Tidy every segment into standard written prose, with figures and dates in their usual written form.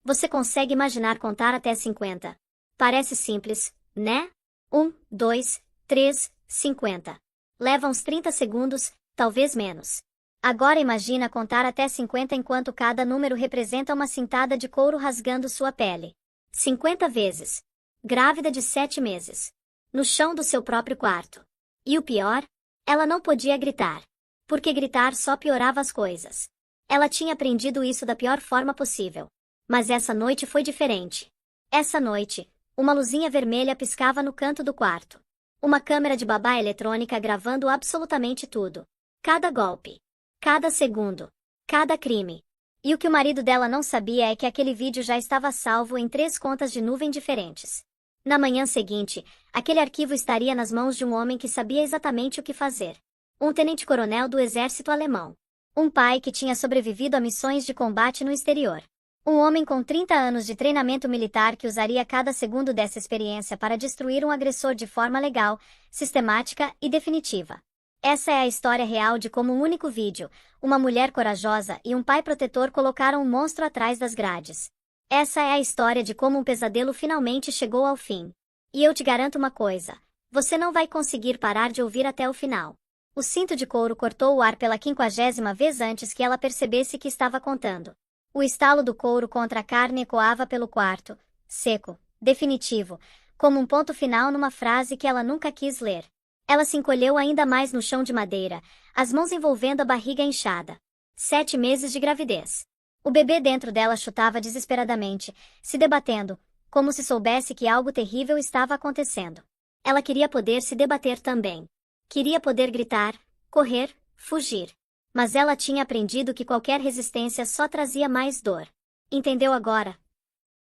Você consegue imaginar contar até 50? Parece simples, né? 1, 2, 3, 50. Leva uns 30 segundos, talvez menos. Agora imagina contar até 50 enquanto cada número representa uma cintada de couro rasgando sua pele. 50 vezes. Grávida de 7 meses. No chão do seu próprio quarto. E o pior? Ela não podia gritar. Porque gritar só piorava as coisas. Ela tinha aprendido isso da pior forma possível. Mas essa noite foi diferente. Essa noite, uma luzinha vermelha piscava no canto do quarto. Uma câmera de babá eletrônica gravando absolutamente tudo. Cada golpe. Cada segundo. Cada crime. E o que o marido dela não sabia é que aquele vídeo já estava salvo em 3 contas de nuvem diferentes. Na manhã seguinte, aquele arquivo estaria nas mãos de um homem que sabia exatamente o que fazer. Um tenente-coronel do exército alemão. Um pai que tinha sobrevivido a missões de combate no exterior. Um homem com 30 anos de treinamento militar que usaria cada segundo dessa experiência para destruir um agressor de forma legal, sistemática e definitiva. Essa é a história real de como um único vídeo, uma mulher corajosa e um pai protetor colocaram um monstro atrás das grades. Essa é a história de como um pesadelo finalmente chegou ao fim. E eu te garanto uma coisa, você não vai conseguir parar de ouvir até o final. O cinto de couro cortou o ar pela 50ª vez antes que ela percebesse que estava contando. O estalo do couro contra a carne ecoava pelo quarto, seco, definitivo, como um ponto final numa frase que ela nunca quis ler. Ela se encolheu ainda mais no chão de madeira, as mãos envolvendo a barriga inchada. 7 meses de gravidez. O bebê dentro dela chutava desesperadamente, se debatendo, como se soubesse que algo terrível estava acontecendo. Ela queria poder se debater também. Queria poder gritar, correr, fugir. Mas ela tinha aprendido que qualquer resistência só trazia mais dor. Entendeu agora?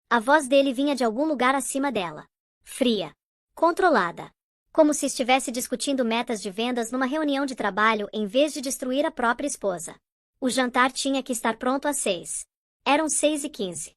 A voz dele vinha de algum lugar acima dela. Fria. Controlada. Como se estivesse discutindo metas de vendas numa reunião de trabalho em vez de destruir a própria esposa. O jantar tinha que estar pronto às 6. Eram 6h15.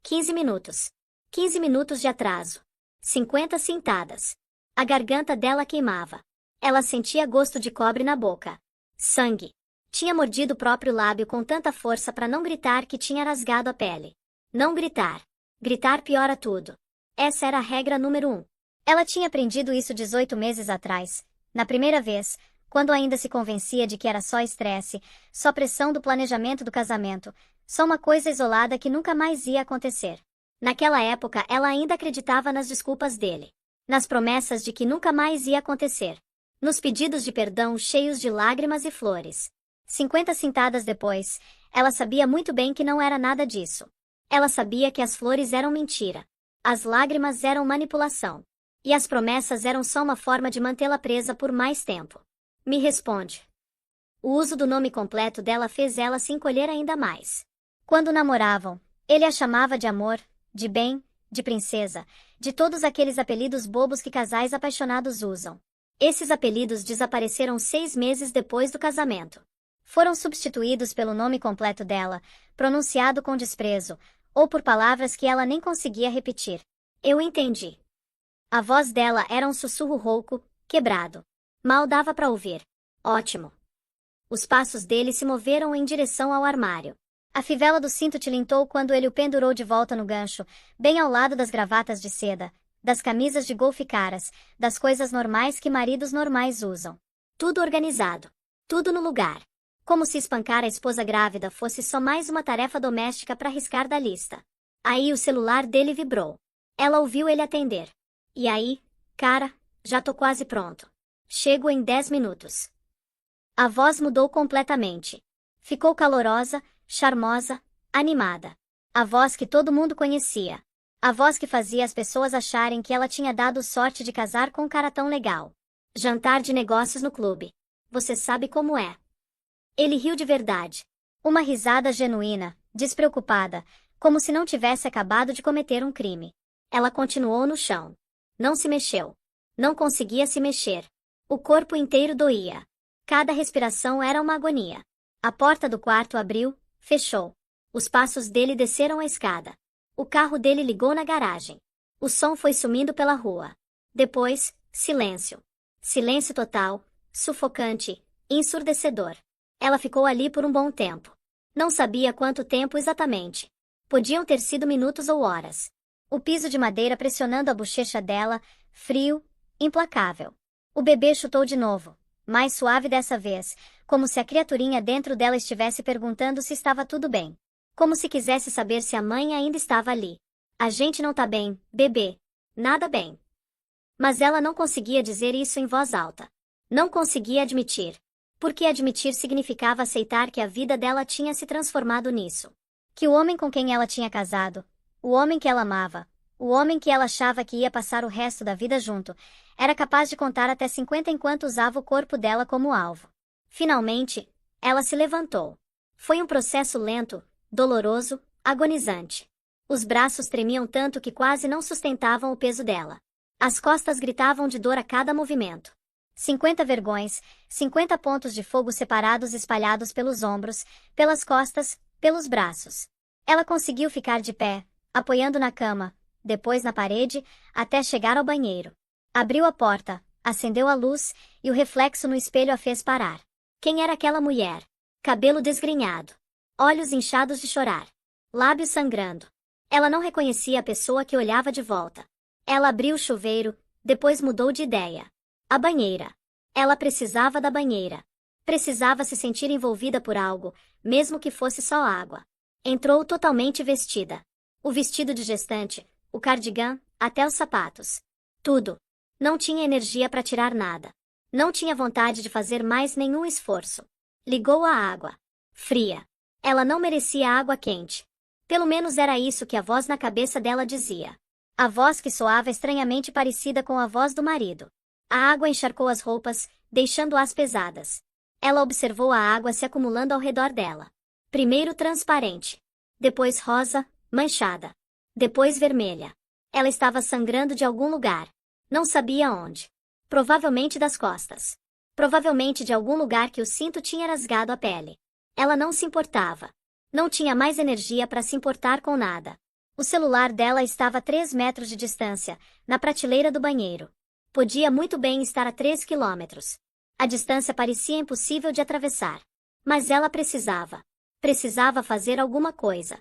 15 minutos. 15 minutos de atraso. 50 cintadas. A garganta dela queimava. Ela sentia gosto de cobre na boca. Sangue. Tinha mordido o próprio lábio com tanta força para não gritar que tinha rasgado a pele. Não gritar. Gritar piora tudo. Essa era a regra número 1. Ela tinha aprendido isso 18 meses atrás, na primeira vez, quando ainda se convencia de que era só estresse, só pressão do planejamento do casamento, só uma coisa isolada que nunca mais ia acontecer. Naquela época ela ainda acreditava nas desculpas dele. Nas promessas de que nunca mais ia acontecer. Nos pedidos de perdão cheios de lágrimas e flores. 50 cintadas depois, ela sabia muito bem que não era nada disso. Ela sabia que as flores eram mentira. As lágrimas eram manipulação. E as promessas eram só uma forma de mantê-la presa por mais tempo. Me responde. O uso do nome completo dela fez ela se encolher ainda mais. Quando namoravam, ele a chamava de amor, de bem, de princesa, de todos aqueles apelidos bobos que casais apaixonados usam. Esses apelidos desapareceram 6 meses depois do casamento. Foram substituídos pelo nome completo dela, pronunciado com desprezo, ou por palavras que ela nem conseguia repetir. Eu entendi. A voz dela era um sussurro rouco, quebrado. Mal dava para ouvir. Ótimo. Os passos dele se moveram em direção ao armário. A fivela do cinto tilintou quando ele o pendurou de volta no gancho, bem ao lado das gravatas de seda, das camisas de golfe caras, das coisas normais que maridos normais usam. Tudo organizado. Tudo no lugar. Como se espancar a esposa grávida fosse só mais uma tarefa doméstica para riscar da lista. Aí o celular dele vibrou. Ela ouviu ele atender. E aí, cara, já tô quase pronto. Chego em 10 minutos. A voz mudou completamente. Ficou calorosa, charmosa, animada. A voz que todo mundo conhecia. A voz que fazia as pessoas acharem que ela tinha dado sorte de casar com um cara tão legal. Jantar de negócios no clube. Você sabe como é. Ele riu de verdade. Uma risada genuína, despreocupada, como se não tivesse acabado de cometer um crime. Ela continuou no chão. Não se mexeu. Não conseguia se mexer. O corpo inteiro doía. Cada respiração era uma agonia. A porta do quarto abriu, fechou. Os passos dele desceram a escada. O carro dele ligou na garagem. O som foi sumindo pela rua. Depois, silêncio. Silêncio total, sufocante, ensurdecedor. Ela ficou ali por um bom tempo. Não sabia quanto tempo exatamente. Podiam ter sido minutos ou horas. O piso de madeira pressionando a bochecha dela, frio, implacável. O bebê chutou de novo, mais suave dessa vez, como se a criaturinha dentro dela estivesse perguntando se estava tudo bem. Como se quisesse saber se a mãe ainda estava ali. A gente não tá bem, bebê. Nada bem. Mas ela não conseguia dizer isso em voz alta. Não conseguia admitir. Porque admitir significava aceitar que a vida dela tinha se transformado nisso. Que o homem com quem ela tinha casado, o homem que ela amava, o homem que ela achava que ia passar o resto da vida junto, era capaz de contar até 50 enquanto usava o corpo dela como alvo. Finalmente, ela se levantou. Foi um processo lento, doloroso, agonizante. Os braços tremiam tanto que quase não sustentavam o peso dela. As costas gritavam de dor a cada movimento. 50 vergões, 50 pontos de fogo separados espalhados pelos ombros, pelas costas, pelos braços. Ela conseguiu ficar de pé, apoiando na cama, depois na parede, até chegar ao banheiro. Abriu a porta, acendeu a luz, e o reflexo no espelho a fez parar. Quem era aquela mulher? Cabelo desgrenhado. Olhos inchados de chorar. Lábios sangrando. Ela não reconhecia a pessoa que olhava de volta. Ela abriu o chuveiro, depois mudou de ideia. A banheira. Ela precisava da banheira. Precisava se sentir envolvida por algo, mesmo que fosse só água. Entrou totalmente vestida. O vestido de gestante, o cardigan, até os sapatos. Tudo. Não tinha energia para tirar nada. Não tinha vontade de fazer mais nenhum esforço. Ligou a água. Fria. Ela não merecia água quente. Pelo menos era isso que a voz na cabeça dela dizia. A voz que soava estranhamente parecida com a voz do marido. A água encharcou as roupas, deixando-as pesadas. Ela observou a água se acumulando ao redor dela. Primeiro transparente. Depois rosa, manchada. Depois vermelha. Ela estava sangrando de algum lugar. Não sabia onde. Provavelmente das costas. Provavelmente de algum lugar que o cinto tinha rasgado a pele. Ela não se importava. Não tinha mais energia para se importar com nada. O celular dela estava a 3 metros de distância, na prateleira do banheiro. Podia muito bem estar a 3 quilômetros. A distância parecia impossível de atravessar. Mas ela precisava. Precisava fazer alguma coisa.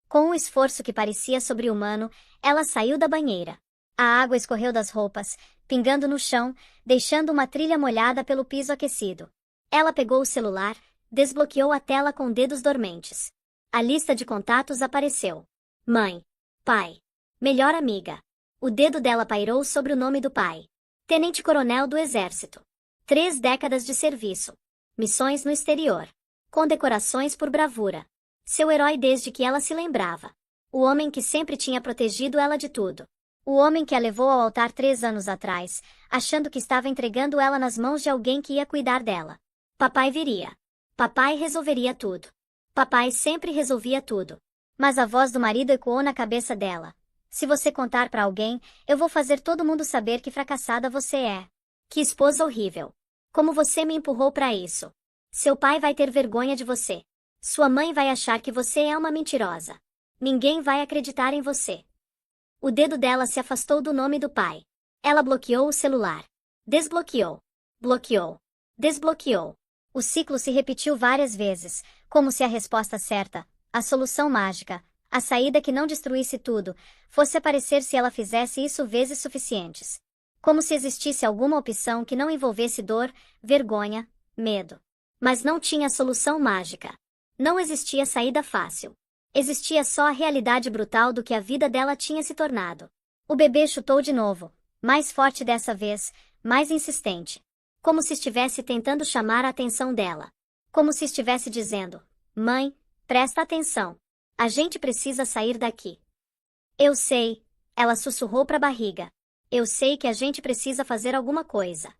Com um esforço que parecia sobre-humano, ela saiu da banheira. A água escorreu das roupas, pingando no chão, deixando uma trilha molhada pelo piso aquecido. Ela pegou o celular, desbloqueou a tela com dedos dormentes. A lista de contatos apareceu. Mãe. Pai. Melhor amiga. O dedo dela pairou sobre o nome do pai. Tenente-coronel do Exército. 3 décadas de serviço. Missões no exterior. Condecorações por bravura. Seu herói desde que ela se lembrava. O homem que sempre tinha protegido ela de tudo. O homem que a levou ao altar 3 anos atrás, achando que estava entregando ela nas mãos de alguém que ia cuidar dela. Papai viria. Papai resolveria tudo. Papai sempre resolvia tudo. Mas a voz do marido ecoou na cabeça dela. Se você contar para alguém, eu vou fazer todo mundo saber que fracassada você é. Que esposa horrível. Como você me empurrou para isso. Seu pai vai ter vergonha de você. Sua mãe vai achar que você é uma mentirosa. Ninguém vai acreditar em você. O dedo dela se afastou do nome do pai. Ela bloqueou o celular. Desbloqueou. Bloqueou. Desbloqueou. O ciclo se repetiu várias vezes, como se a resposta certa, a solução mágica, a saída que não destruísse tudo, fosse aparecer se ela fizesse isso vezes suficientes. Como se existisse alguma opção que não envolvesse dor, vergonha, medo. Mas não tinha solução mágica. Não existia saída fácil. Existia só a realidade brutal do que a vida dela tinha se tornado. O bebê chutou de novo, mais forte dessa vez, mais insistente. Como se estivesse tentando chamar a atenção dela. Como se estivesse dizendo: Mãe, presta atenção. A gente precisa sair daqui. Eu sei, ela sussurrou para a barriga. Eu sei que a gente precisa fazer alguma coisa.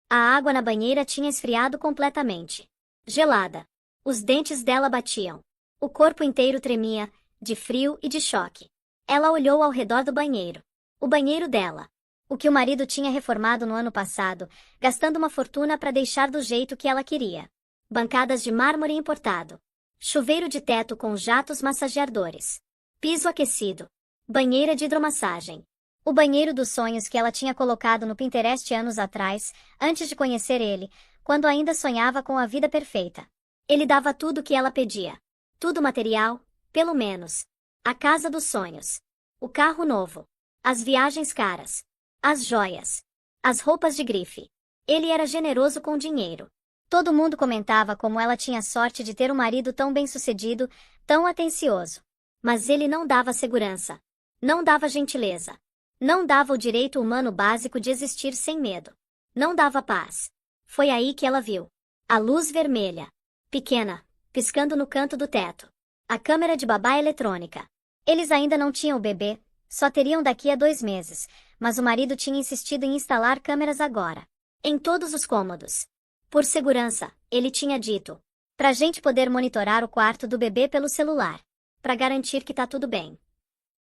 A água na banheira tinha esfriado completamente. Gelada. Os dentes dela batiam. O corpo inteiro tremia, de frio e de choque. Ela olhou ao redor do banheiro. O banheiro dela. O que o marido tinha reformado no ano passado, gastando uma fortuna para deixar do jeito que ela queria. Bancadas de mármore importado. Chuveiro de teto com jatos massageadores. Piso aquecido. Banheira de hidromassagem. O banheiro dos sonhos que ela tinha colocado no Pinterest anos atrás, antes de conhecer ele, quando ainda sonhava com a vida perfeita. Ele dava tudo o que ela pedia. Tudo material, pelo menos. A casa dos sonhos. O carro novo. As viagens caras. As joias. As roupas de grife. Ele era generoso com dinheiro. Todo mundo comentava como ela tinha sorte de ter um marido tão bem-sucedido, tão atencioso. Mas ele não dava segurança. Não dava gentileza. Não dava o direito humano básico de existir sem medo. Não dava paz. Foi aí que ela viu. A luz vermelha. Pequena, piscando no canto do teto. A câmera de babá eletrônica. Eles ainda não tinham o bebê, só teriam daqui a 2 meses, mas o marido tinha insistido em instalar câmeras agora. Em todos os cômodos. Por segurança, ele tinha dito. Pra gente poder monitorar o quarto do bebê pelo celular. Pra garantir que tá tudo bem.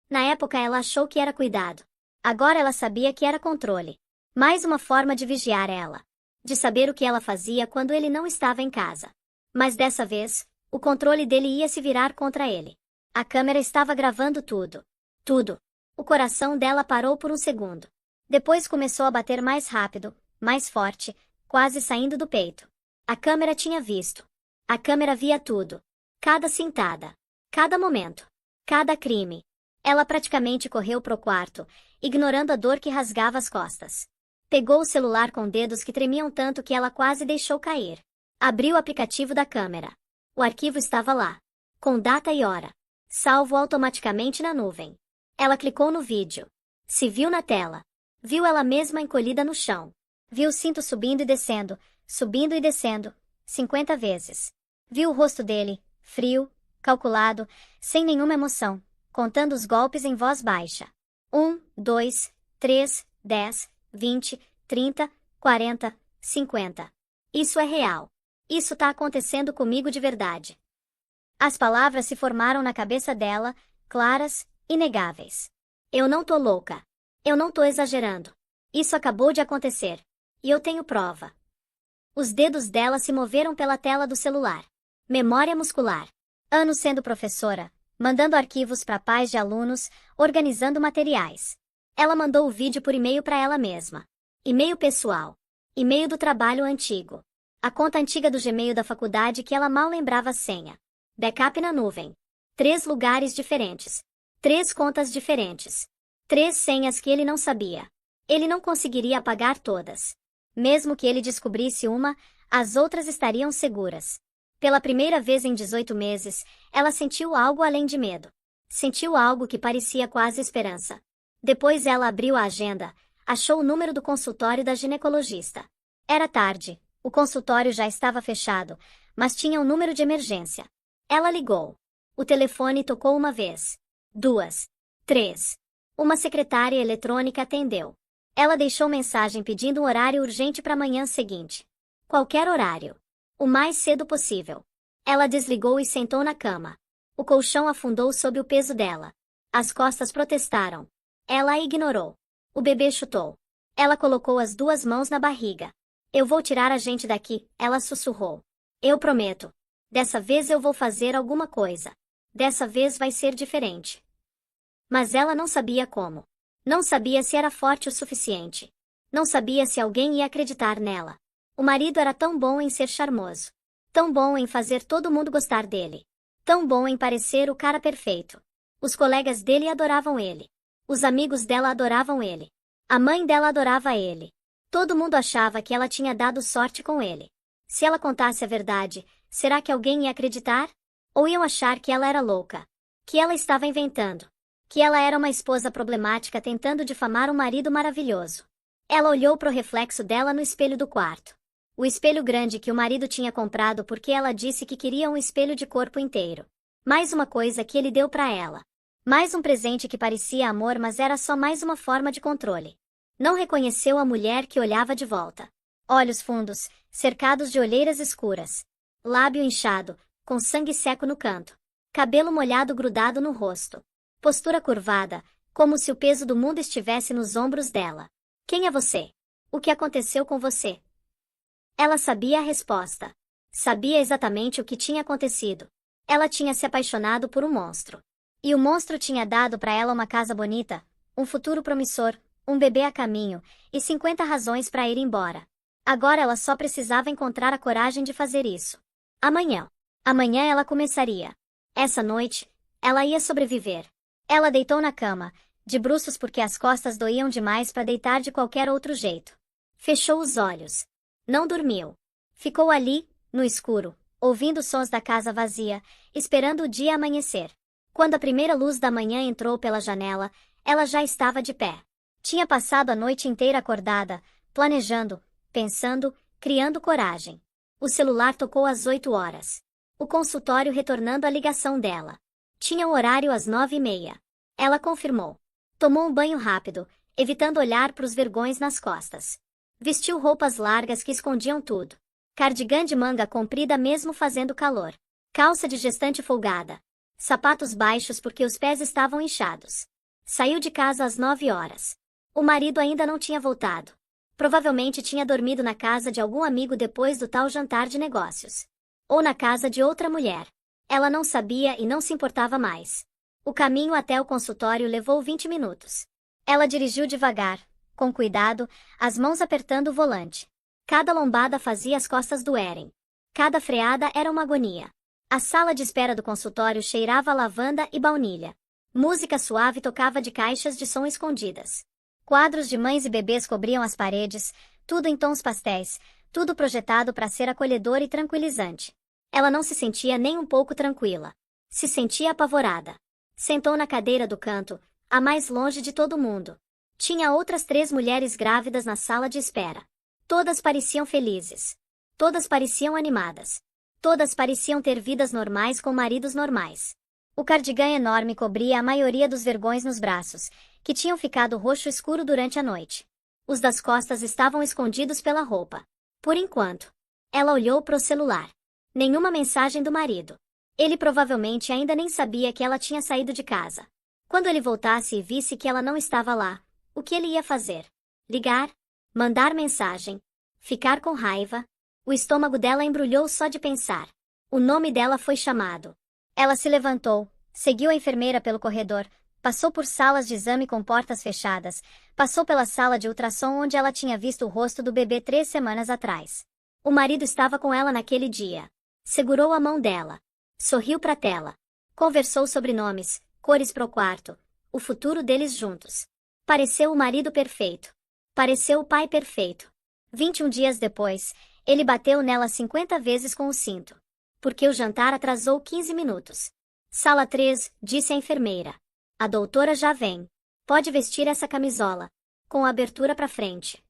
Na época ela achou que era cuidado. Agora ela sabia que era controle. Mais uma forma de vigiar ela. De saber o que ela fazia quando ele não estava em casa. Mas dessa vez, o controle dele ia se virar contra ele. A câmera estava gravando tudo. Tudo. O coração dela parou por um segundo. Depois começou a bater mais rápido, mais forte, quase saindo do peito. A câmera tinha visto. A câmera via tudo. Cada cintada. Cada momento. Cada crime. Ela praticamente correu pro quarto, ignorando a dor que rasgava as costas. Pegou o celular com dedos que tremiam tanto que ela quase deixou cair. Abriu o aplicativo da câmera. O arquivo estava lá. Com data e hora. Salvo automaticamente na nuvem. Ela clicou no vídeo. Se viu na tela. Viu ela mesma encolhida no chão. Viu o cinto subindo e descendo, 50 vezes. Viu o rosto dele, frio, calculado, sem nenhuma emoção, contando os golpes em voz baixa. 1, 2, 3, 10, 20, 30, 40, 50. Isso é real. Isso tá acontecendo comigo de verdade. As palavras se formaram na cabeça dela, claras, inegáveis. Eu não tô louca. Eu não tô exagerando. Isso acabou de acontecer. E eu tenho prova. Os dedos dela se moveram pela tela do celular. Memória muscular. Anos sendo professora, mandando arquivos para pais de alunos, organizando materiais. Ela mandou o vídeo por e-mail para ela mesma. E-mail pessoal. E-mail do trabalho antigo. A conta antiga do Gmail da faculdade que ela mal lembrava a senha. Backup na nuvem. 3 lugares diferentes. 3 contas diferentes. 3 senhas que ele não sabia. Ele não conseguiria apagar todas. Mesmo que ele descobrisse uma, as outras estariam seguras. Pela primeira vez em 18 meses, ela sentiu algo além de medo. Sentiu algo que parecia quase esperança. Depois ela abriu a agenda, achou o número do consultório da ginecologista. Era tarde, o consultório já estava fechado, mas tinha um número de emergência. Ela ligou. O telefone tocou uma vez. 2. 3. Uma secretária eletrônica atendeu. Ela deixou mensagem pedindo um horário urgente para a manhã seguinte. Qualquer horário. O mais cedo possível. Ela desligou e sentou na cama. O colchão afundou sob o peso dela. As costas protestaram. Ela a ignorou. O bebê chutou. Ela colocou as 2 mãos na barriga. Eu vou tirar a gente daqui, ela sussurrou. Eu prometo. Dessa vez eu vou fazer alguma coisa. Dessa vez vai ser diferente. Mas ela não sabia como. Não sabia se era forte o suficiente. Não sabia se alguém ia acreditar nela. O marido era tão bom em ser charmoso. Tão bom em fazer todo mundo gostar dele. Tão bom em parecer o cara perfeito. Os colegas dele adoravam ele. Os amigos dela adoravam ele. A mãe dela adorava ele. Todo mundo achava que ela tinha dado sorte com ele. Se ela contasse a verdade, será que alguém ia acreditar? Ou iam achar que ela era louca? Que ela estava inventando? Que ela era uma esposa problemática tentando difamar um marido maravilhoso? Ela olhou para o reflexo dela no espelho do quarto. O espelho grande que o marido tinha comprado porque ela disse que queria um espelho de corpo inteiro. Mais uma coisa que ele deu para ela. Mais um presente que parecia amor, mas era só mais uma forma de controle. Não reconheceu a mulher que olhava de volta. Olhos fundos, cercados de olheiras escuras. Lábio inchado, com sangue seco no canto. Cabelo molhado grudado no rosto. Postura curvada, como se o peso do mundo estivesse nos ombros dela. Quem é você? O que aconteceu com você? Ela sabia a resposta. Sabia exatamente o que tinha acontecido. Ela tinha se apaixonado por um monstro. E o monstro tinha dado para ela uma casa bonita, um futuro promissor, um bebê a caminho, e 50 razões para ir embora. Agora ela só precisava encontrar a coragem de fazer isso. Amanhã. Amanhã ela começaria. Essa noite, Ela ia sobreviver. Ela deitou na cama, de bruços porque as costas doíam demais para deitar de qualquer outro jeito. Fechou os olhos. Não dormiu. Ficou ali, no escuro, ouvindo os sons da casa vazia, esperando o dia amanhecer. Quando a primeira luz da manhã entrou pela janela, ela já estava de pé. Tinha passado a noite inteira acordada, planejando, pensando, criando coragem. O celular tocou às 8 horas. O consultório retornando a ligação dela. Tinha o horário às 9h30. Ela confirmou. Tomou um banho rápido, evitando olhar para os vergões nas costas. Vestiu roupas largas que escondiam tudo. Cardigã de manga comprida mesmo fazendo calor. Calça de gestante folgada. Sapatos baixos porque os pés estavam inchados. Saiu de casa às 9 horas. O marido ainda não tinha voltado. Provavelmente tinha dormido na casa de algum amigo depois do tal jantar de negócios. Ou na casa de outra mulher. Ela não sabia e não se importava mais. O caminho até o consultório levou 20 minutos. Ela dirigiu devagar, com cuidado, as mãos apertando o volante. Cada lombada fazia as costas doerem. Cada freada era uma agonia. A sala de espera do consultório cheirava a lavanda e baunilha. Música suave tocava de caixas de som escondidas. Quadros de mães e bebês cobriam as paredes, tudo em tons pastéis, tudo projetado para ser acolhedor e tranquilizante. Ela não se sentia nem um pouco tranquila. Se sentia apavorada. Sentou na cadeira do canto, a mais longe de todo mundo. Tinha outras 3 mulheres grávidas na sala de espera. Todas pareciam felizes. Todas pareciam animadas. Todas pareciam ter vidas normais com maridos normais. O cardigã enorme cobria a maioria dos vergões nos braços, que tinham ficado roxo escuro durante a noite. Os das costas estavam escondidos pela roupa. Por enquanto. Ela olhou para o celular. Nenhuma mensagem do marido. Ele provavelmente ainda nem sabia que ela tinha saído de casa. Quando ele voltasse e visse que ela não estava lá, o que ele ia fazer? Ligar? Mandar mensagem? Ficar com raiva? O estômago dela embrulhou só de pensar. O nome dela foi chamado. Ela se levantou, seguiu a enfermeira pelo corredor, passou por salas de exame com portas fechadas, passou pela sala de ultrassom onde ela tinha visto o rosto do bebê 3 semanas atrás. O marido estava com ela naquele dia. Segurou a mão dela. Sorriu para a tela. Conversou sobre nomes, cores pro quarto, o futuro deles juntos. Pareceu o marido perfeito. Pareceu o pai perfeito. 21 dias depois, ele bateu nela 50 vezes com o cinto. Porque o jantar atrasou 15 minutos. Sala 3, disse a enfermeira. A doutora já vem. Pode vestir essa camisola. Com a abertura para frente.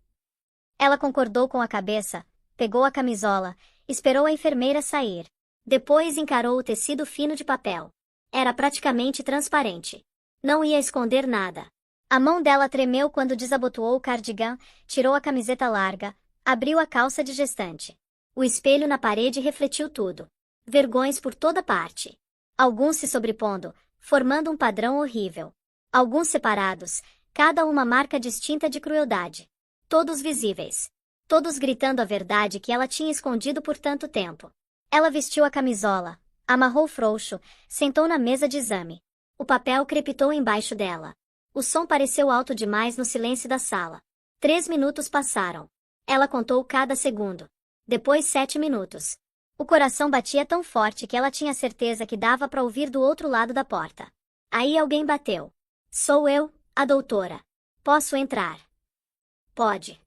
Ela concordou com a cabeça, pegou a camisola, esperou a enfermeira sair. Depois encarou o tecido fino de papel. Era praticamente transparente. Não ia esconder nada. A mão dela tremeu quando desabotoou o cardigã, tirou a camiseta larga, abriu a calça de gestante. O espelho na parede refletiu tudo. Vergões por toda parte. Alguns se sobrepondo, formando um padrão horrível. Alguns separados, cada uma marca distinta de crueldade. Todos visíveis. Todos gritando a verdade que ela tinha escondido por tanto tempo. Ela vestiu a camisola, amarrou o frouxo, sentou na mesa de exame. O papel crepitou embaixo dela. O som pareceu alto demais no silêncio da sala. 3 minutos passaram. Ela contou cada segundo. Depois 7 minutos. O coração batia tão forte que ela tinha certeza que dava para ouvir do outro lado da porta. Aí alguém bateu. Sou eu, a doutora. Posso entrar? Pode.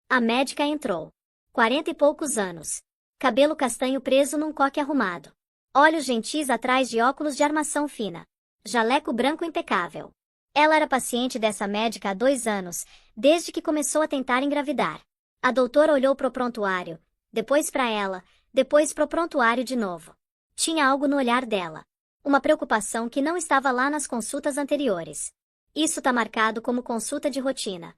A médica entrou. 40 e poucos anos. Cabelo castanho preso num coque arrumado. Olhos gentis atrás de óculos de armação fina. Jaleco branco impecável. Ela era paciente dessa médica há 2 anos, desde que começou a tentar engravidar. A doutora olhou pro prontuário, depois para ela, depois pro prontuário de novo. Tinha algo no olhar dela. Uma preocupação que não estava lá nas consultas anteriores. Isso tá marcado como consulta de rotina.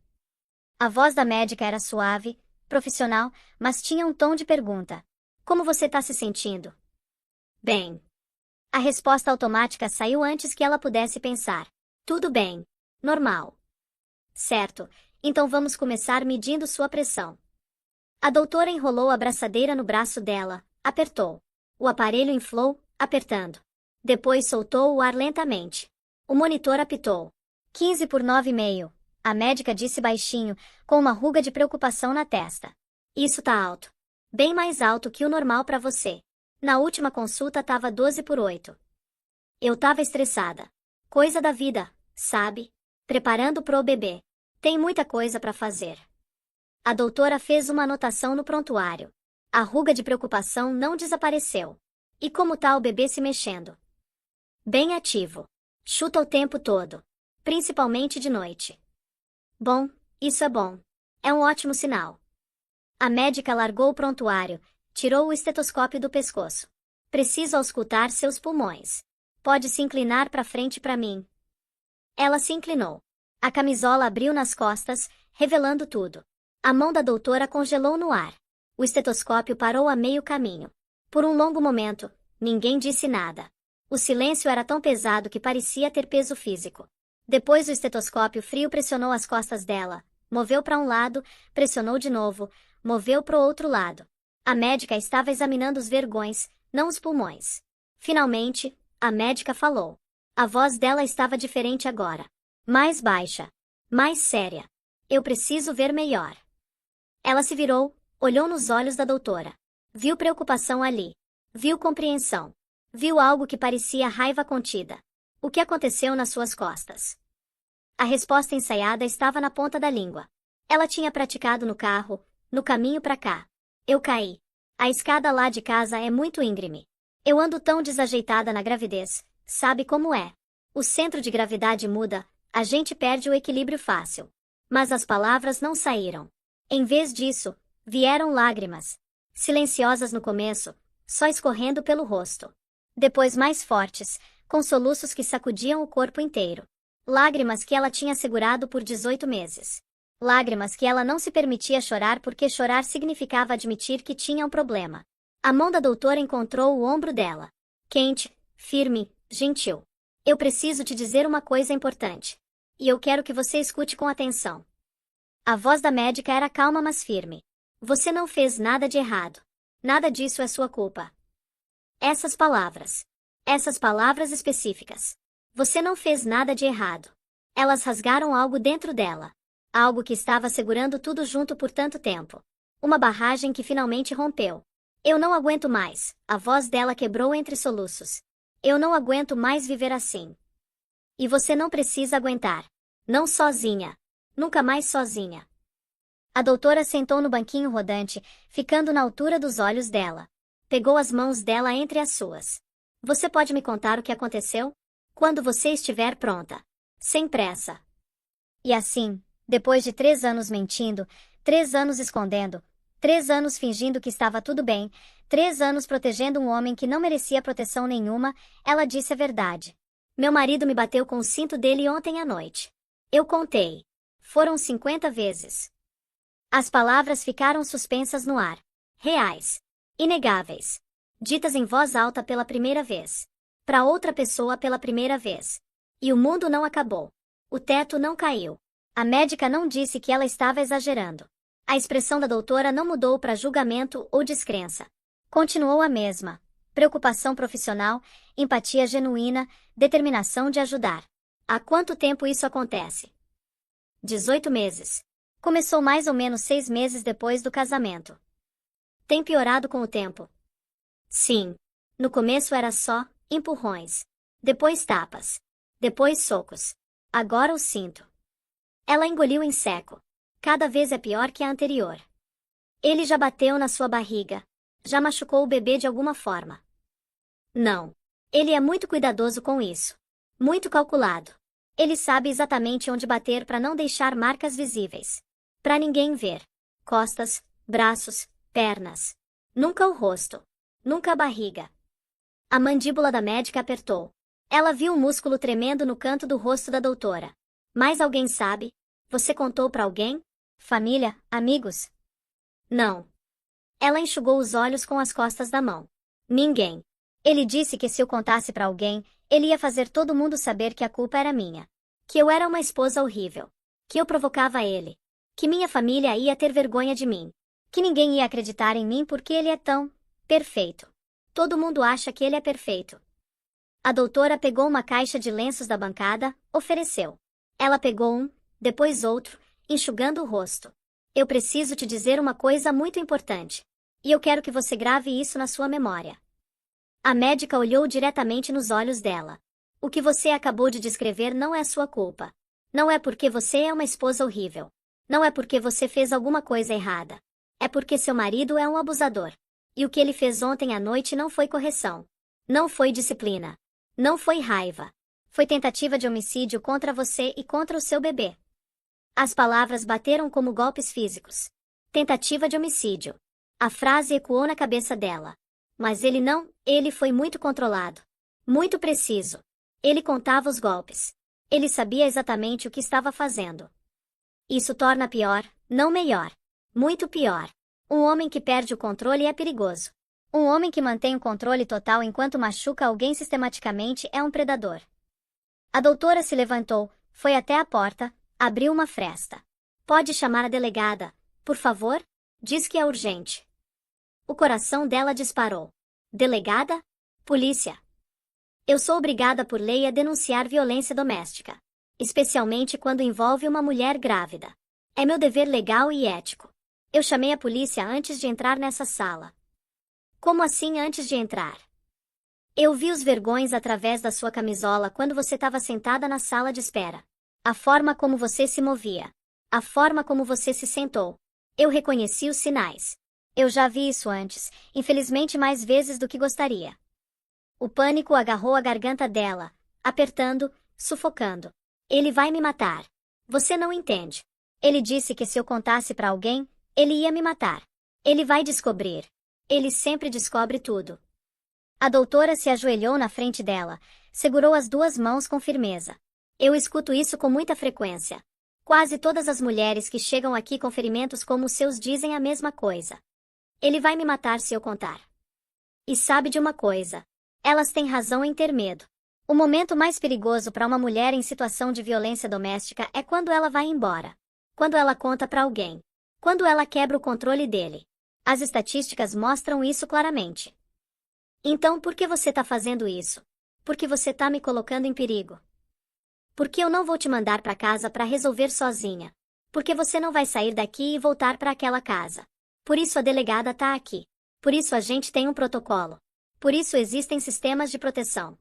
A voz da médica era suave, profissional, mas tinha um tom de pergunta. Como você tá se sentindo? Bem. A resposta automática saiu antes que ela pudesse pensar. Tudo bem. Normal. Certo, então vamos começar medindo sua pressão. A doutora enrolou a braçadeira no braço dela, apertou. O aparelho inflou, apertando. Depois soltou o ar lentamente. O monitor apitou. 15 por 9,5. A médica disse baixinho, com uma ruga de preocupação na testa. Isso tá alto. Bem mais alto que o normal para você. Na última consulta tava 12 por 8. Eu tava estressada. Coisa da vida, sabe? Preparando pro bebê. Tem muita coisa pra fazer. A doutora fez uma anotação no prontuário. A ruga de preocupação não desapareceu. E como tá o bebê se mexendo? Bem ativo. Chuta o tempo todo. Principalmente de noite. Bom, isso é bom. É um ótimo sinal. A médica largou o prontuário, tirou o estetoscópio do pescoço. Preciso auscultar seus pulmões. Pode se inclinar para frente para mim. Ela se inclinou. A camisola abriu nas costas, revelando tudo. A mão da doutora congelou no ar. O estetoscópio parou a meio caminho. Por um longo momento, ninguém disse nada. O silêncio era tão pesado que parecia ter peso físico. Depois o estetoscópio frio pressionou as costas dela, moveu para um lado, pressionou de novo, moveu para o outro lado. A médica estava examinando os vergões, não os pulmões. Finalmente, a médica falou. A voz dela estava diferente agora. Mais baixa. Mais séria. Eu preciso ver melhor. Ela se virou, olhou nos olhos da doutora. Viu preocupação ali. Viu compreensão. Viu algo que parecia raiva contida. O que aconteceu nas suas costas? A resposta ensaiada estava na ponta da língua. Ela tinha praticado no carro, no caminho para cá. Eu caí. A escada lá de casa é muito íngreme. Eu ando tão desajeitada na gravidez, sabe como é? O centro de gravidade muda, a gente perde o equilíbrio fácil. Mas as palavras não saíram. Em vez disso, vieram lágrimas. Silenciosas no começo, só escorrendo pelo rosto. Depois mais fortes, com soluços que sacudiam o corpo inteiro. Lágrimas que ela tinha segurado por 18 meses. Lágrimas que ela não se permitia chorar porque chorar significava admitir que tinha um problema. A mão da doutora encontrou o ombro dela. Quente, firme, gentil. Eu preciso te dizer uma coisa importante. E eu quero que você escute com atenção. A voz da médica era calma mas firme. Você não fez nada de errado. Nada disso é sua culpa. Essas palavras específicas. Você não fez nada de errado. Elas rasgaram algo dentro dela. Algo que estava segurando tudo junto por tanto tempo. Uma barragem que finalmente rompeu. Eu não aguento mais. A voz dela quebrou entre soluços. Eu não aguento mais viver assim. E você não precisa aguentar. Não sozinha. Nunca mais sozinha. A doutora sentou no banquinho rodante, ficando na altura dos olhos dela. Pegou as mãos dela entre as suas. Você pode me contar o que aconteceu? Quando você estiver pronta. Sem pressa. E assim, depois de 3 anos mentindo, 3 anos escondendo, 3 anos fingindo que estava tudo bem, 3 anos protegendo um homem que não merecia proteção nenhuma, ela disse a verdade. Meu marido me bateu com o cinto dele ontem à noite. Eu contei. Foram 50 vezes. As palavras ficaram suspensas no ar. Reais. Inegáveis. Ditas em voz alta pela primeira vez. Para outra pessoa pela primeira vez. E o mundo não acabou. O teto não caiu. A médica não disse que ela estava exagerando. A expressão da doutora não mudou para julgamento ou descrença. Continuou a mesma. Preocupação profissional, empatia genuína, determinação de ajudar. Há quanto tempo isso acontece? 18 meses. Começou mais ou menos 6 meses depois do casamento. Tem piorado com o tempo? Sim. No começo era só empurrões. Depois tapas. Depois socos. Agora o cinto. Ela engoliu em seco. Cada vez é pior que a anterior. Ele já bateu na sua barriga. Já machucou o bebê de alguma forma. Não. Ele é muito cuidadoso com isso. Muito calculado. Ele sabe exatamente onde bater para não deixar marcas visíveis. Para ninguém ver. Costas, braços, pernas. Nunca o rosto. Nunca a barriga. A mandíbula da médica apertou. Ela viu um músculo tremendo no canto do rosto da doutora. Mas alguém sabe? Você contou para alguém? Família? Amigos? Não. Ela enxugou os olhos com as costas da mão. Ninguém. Ele disse que se eu contasse para alguém, ele ia fazer todo mundo saber que a culpa era minha. Que eu era uma esposa horrível. Que eu provocava ele. Que minha família ia ter vergonha de mim. Que ninguém ia acreditar em mim porque ele é tão perfeito. Todo mundo acha que ele é perfeito. A doutora pegou uma caixa de lenços da bancada, ofereceu. Ela pegou um, depois outro, enxugando o rosto. Eu preciso te dizer uma coisa muito importante. E eu quero que você grave isso na sua memória. A médica olhou diretamente nos olhos dela. O que você acabou de descrever não é sua culpa. Não é porque você é uma esposa horrível. Não é porque você fez alguma coisa errada. É porque seu marido é um abusador. E o que ele fez ontem à noite não foi correção. Não foi disciplina. Não foi raiva. Foi tentativa de homicídio contra você e contra o seu bebê. As palavras bateram como golpes físicos. Tentativa de homicídio. A frase ecoou na cabeça dela. Mas ele foi muito controlado. Muito preciso. Ele contava os golpes. Ele sabia exatamente o que estava fazendo. Isso torna pior, não melhor. Muito pior. Um homem que perde o controle é perigoso. Um homem que mantém o controle total enquanto machuca alguém sistematicamente é um predador. A doutora se levantou, foi até a porta, abriu uma fresta. Pode chamar a delegada, por favor? Diz que é urgente. O coração dela disparou. Delegada? Polícia. Eu sou obrigada por lei a denunciar violência doméstica. Especialmente quando envolve uma mulher grávida. É meu dever legal e ético. Eu chamei a polícia antes de entrar nessa sala. Como assim antes de entrar? Eu vi os vergões através da sua camisola quando você estava sentada na sala de espera. A forma como você se movia. A forma como você se sentou. Eu reconheci os sinais. Eu já vi isso antes, infelizmente mais vezes do que gostaria. O pânico agarrou a garganta dela, apertando, sufocando. Ele vai me matar. Você não entende. Ele disse que se eu contasse para alguém, ele ia me matar. Ele vai descobrir. Ele sempre descobre tudo. A doutora se ajoelhou na frente dela, segurou as duas mãos com firmeza. Eu escuto isso com muita frequência. Quase todas as mulheres que chegam aqui com ferimentos como os seus dizem a mesma coisa. Ele vai me matar se eu contar. E sabe de uma coisa? Elas têm razão em ter medo. O momento mais perigoso para uma mulher em situação de violência doméstica é quando ela vai embora. Quando ela conta para alguém. Quando ela quebra o controle dele. As estatísticas mostram isso claramente. Então por que você está fazendo isso? Porque você está me colocando em perigo. Porque eu não vou te mandar para casa para resolver sozinha. Porque você não vai sair daqui e voltar para aquela casa. Por isso a delegada está aqui. Por isso a gente tem um protocolo. Por isso existem sistemas de proteção.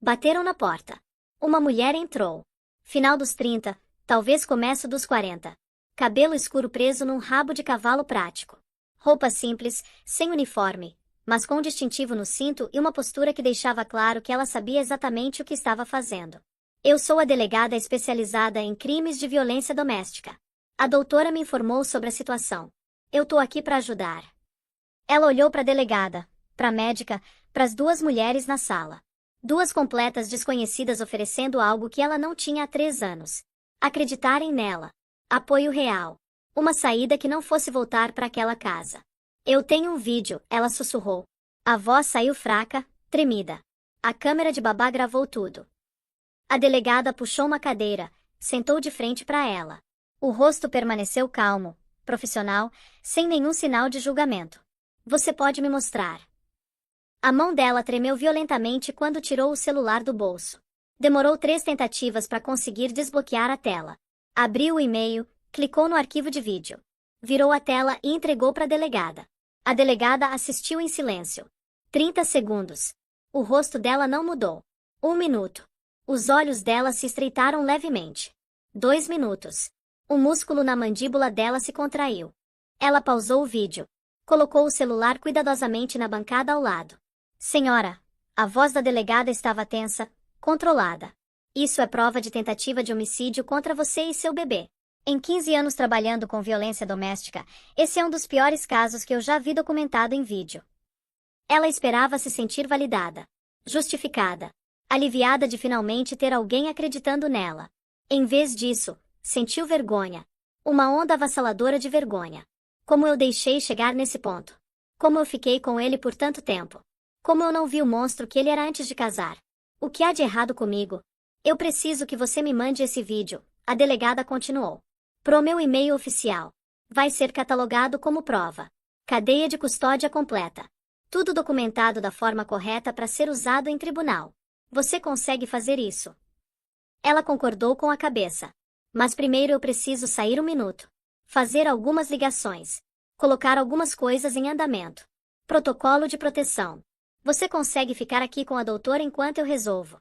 Bateram na porta. Uma mulher entrou. Final dos 30, talvez começo dos 40. Cabelo escuro preso num rabo de cavalo prático. Roupa simples, sem uniforme, mas com um distintivo no cinto e uma postura que deixava claro que ela sabia exatamente o que estava fazendo. Eu sou a delegada especializada em crimes de violência doméstica. A doutora me informou sobre a situação. Eu tô aqui para ajudar. Ela olhou para a delegada, para a médica, para as duas mulheres na sala. Duas completas desconhecidas oferecendo algo que ela não tinha há 3 anos. Acreditarem nela. Apoio real. Uma saída que não fosse voltar para aquela casa. Eu tenho um vídeo, ela sussurrou. A voz saiu fraca, tremida. A câmera de babá gravou tudo. A delegada puxou uma cadeira, sentou de frente para ela. O rosto permaneceu calmo, profissional, sem nenhum sinal de julgamento. Você pode me mostrar? A mão dela tremeu violentamente quando tirou o celular do bolso. Demorou 3 tentativas para conseguir desbloquear a tela. Abriu o e-mail, clicou no arquivo de vídeo. Virou a tela e entregou para a delegada. A delegada assistiu em silêncio. 30 segundos. O rosto dela não mudou. 1 minuto. Os olhos dela se estreitaram levemente. 2 minutos. O músculo na mandíbula dela se contraiu. Ela pausou o vídeo. Colocou o celular cuidadosamente na bancada ao lado. Senhora, a voz da delegada estava tensa, controlada. Isso é prova de tentativa de homicídio contra você e seu bebê. Em 15 anos trabalhando com violência doméstica, esse é um dos piores casos que eu já vi documentado em vídeo. Ela esperava se sentir validada, justificada, aliviada de finalmente ter alguém acreditando nela. Em vez disso, sentiu vergonha. Uma onda avassaladora de vergonha. Como eu deixei chegar nesse ponto. Como eu fiquei com ele por tanto tempo. Como eu não vi o monstro que ele era antes de casar. O que há de errado comigo? Eu preciso que você me mande esse vídeo, a delegada continuou. Pro meu e-mail oficial. Vai ser catalogado como prova. Cadeia de custódia completa. Tudo documentado da forma correta para ser usado em tribunal. Você consegue fazer isso? Ela concordou com a cabeça. Mas primeiro eu preciso sair 1 minuto. Fazer algumas ligações. Colocar algumas coisas em andamento. Protocolo de proteção. Você consegue ficar aqui com a doutora enquanto eu resolvo?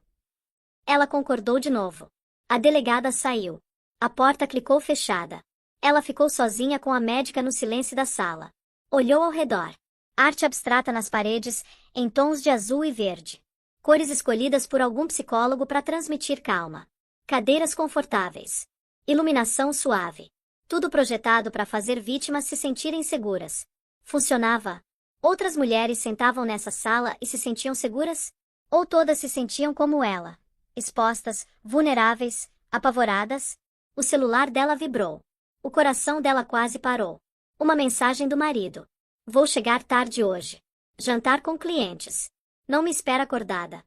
Ela concordou de novo. A delegada saiu. A porta clicou fechada. Ela ficou sozinha com a médica no silêncio da sala. Olhou ao redor. Arte abstrata nas paredes, em tons de azul e verde. Cores escolhidas por algum psicólogo para transmitir calma. Cadeiras confortáveis. Iluminação suave. Tudo projetado para fazer vítimas se sentirem seguras. Funcionava? Outras mulheres sentavam nessa sala e se sentiam seguras? Ou todas se sentiam como ela? Expostas, vulneráveis, apavoradas? O celular dela vibrou. O coração dela quase parou. Uma mensagem do marido. Vou chegar tarde hoje. Jantar com clientes. Não me espera acordada.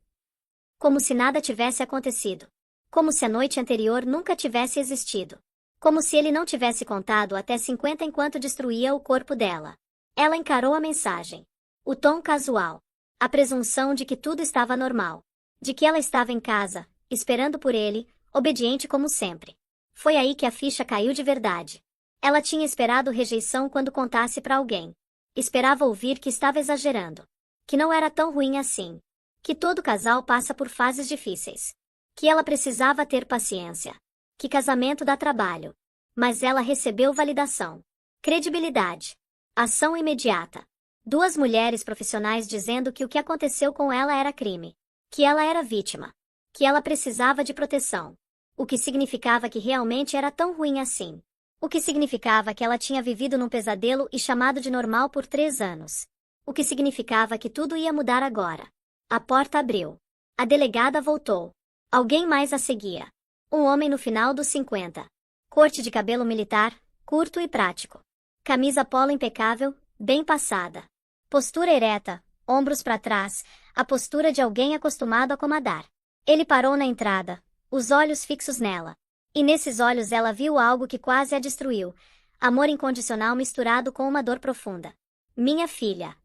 Como se nada tivesse acontecido. Como se a noite anterior nunca tivesse existido. Como se ele não tivesse contado até 50 enquanto destruía o corpo dela. Ela encarou a mensagem. O tom casual. A presunção de que tudo estava normal. De que ela estava em casa, esperando por ele, obediente como sempre. Foi aí que a ficha caiu de verdade. Ela tinha esperado rejeição quando contasse para alguém. Esperava ouvir que estava exagerando. Que não era tão ruim assim. Que todo casal passa por fases difíceis. Que ela precisava ter paciência. Que casamento dá trabalho. Mas ela recebeu validação. Credibilidade. Ação imediata. Duas mulheres profissionais dizendo que o que aconteceu com ela era crime. Que ela era vítima. Que ela precisava de proteção. O que significava que realmente era tão ruim assim. O que significava que ela tinha vivido num pesadelo e chamado de normal por 3 anos. O que significava que tudo ia mudar agora. A porta abriu. A delegada voltou. Alguém mais a seguia. Um homem no final dos 50. Corte de cabelo militar, curto e prático. Camisa polo impecável, bem passada. Postura ereta, ombros para trás, a postura de alguém acostumado a comandar. Ele parou na entrada, os olhos fixos nela. E nesses olhos ela viu algo que quase a destruiu. Amor incondicional misturado com uma dor profunda. Minha filha.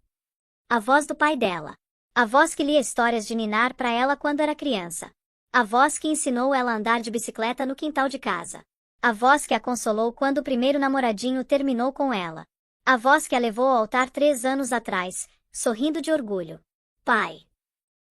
A voz do pai dela. A voz que lia histórias de ninar para ela quando era criança. A voz que ensinou ela a andar de bicicleta no quintal de casa. A voz que a consolou quando o primeiro namoradinho terminou com ela. A voz que a levou ao altar 3 anos atrás, sorrindo de orgulho. Pai.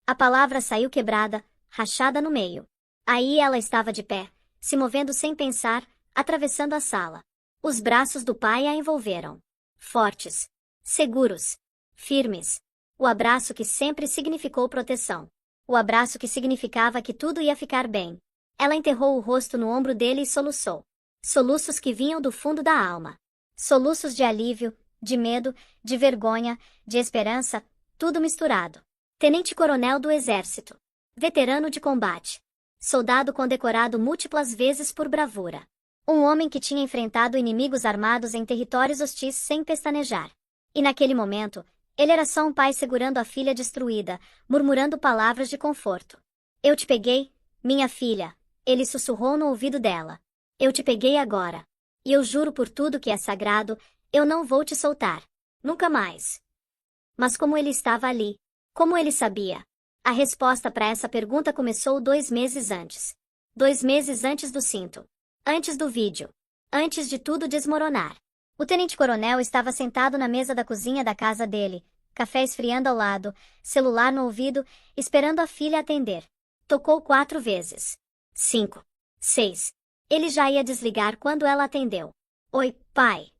A palavra saiu quebrada, rachada no meio. Aí ela estava de pé, se movendo sem pensar, atravessando a sala. Os braços do pai a envolveram. Fortes. Seguros. Firmes. O abraço que sempre significou proteção. O abraço que significava que tudo ia ficar bem. Ela enterrou o rosto no ombro dele e soluçou. Soluços que vinham do fundo da alma. Soluços de alívio, de medo, de vergonha, de esperança, tudo misturado. Tenente-coronel do Exército. Veterano de combate. Soldado condecorado múltiplas vezes por bravura. Um homem que tinha enfrentado inimigos armados em territórios hostis sem pestanejar. E naquele momento, ele era só um pai segurando a filha destruída, murmurando palavras de conforto. Eu te peguei, minha filha, ele sussurrou no ouvido dela. Eu te peguei agora. E eu juro por tudo que é sagrado, eu não vou te soltar. Nunca mais. Mas como ele estava ali? Como ele sabia? A resposta para essa pergunta começou 2 meses antes. 2 meses antes do cinto. Antes do vídeo. Antes de tudo desmoronar. O tenente-coronel estava sentado na mesa da cozinha da casa dele, café esfriando ao lado, celular no ouvido, esperando a filha atender. Tocou 4 vezes. 5. 6. Ele já ia desligar quando ela atendeu. Oi, pai.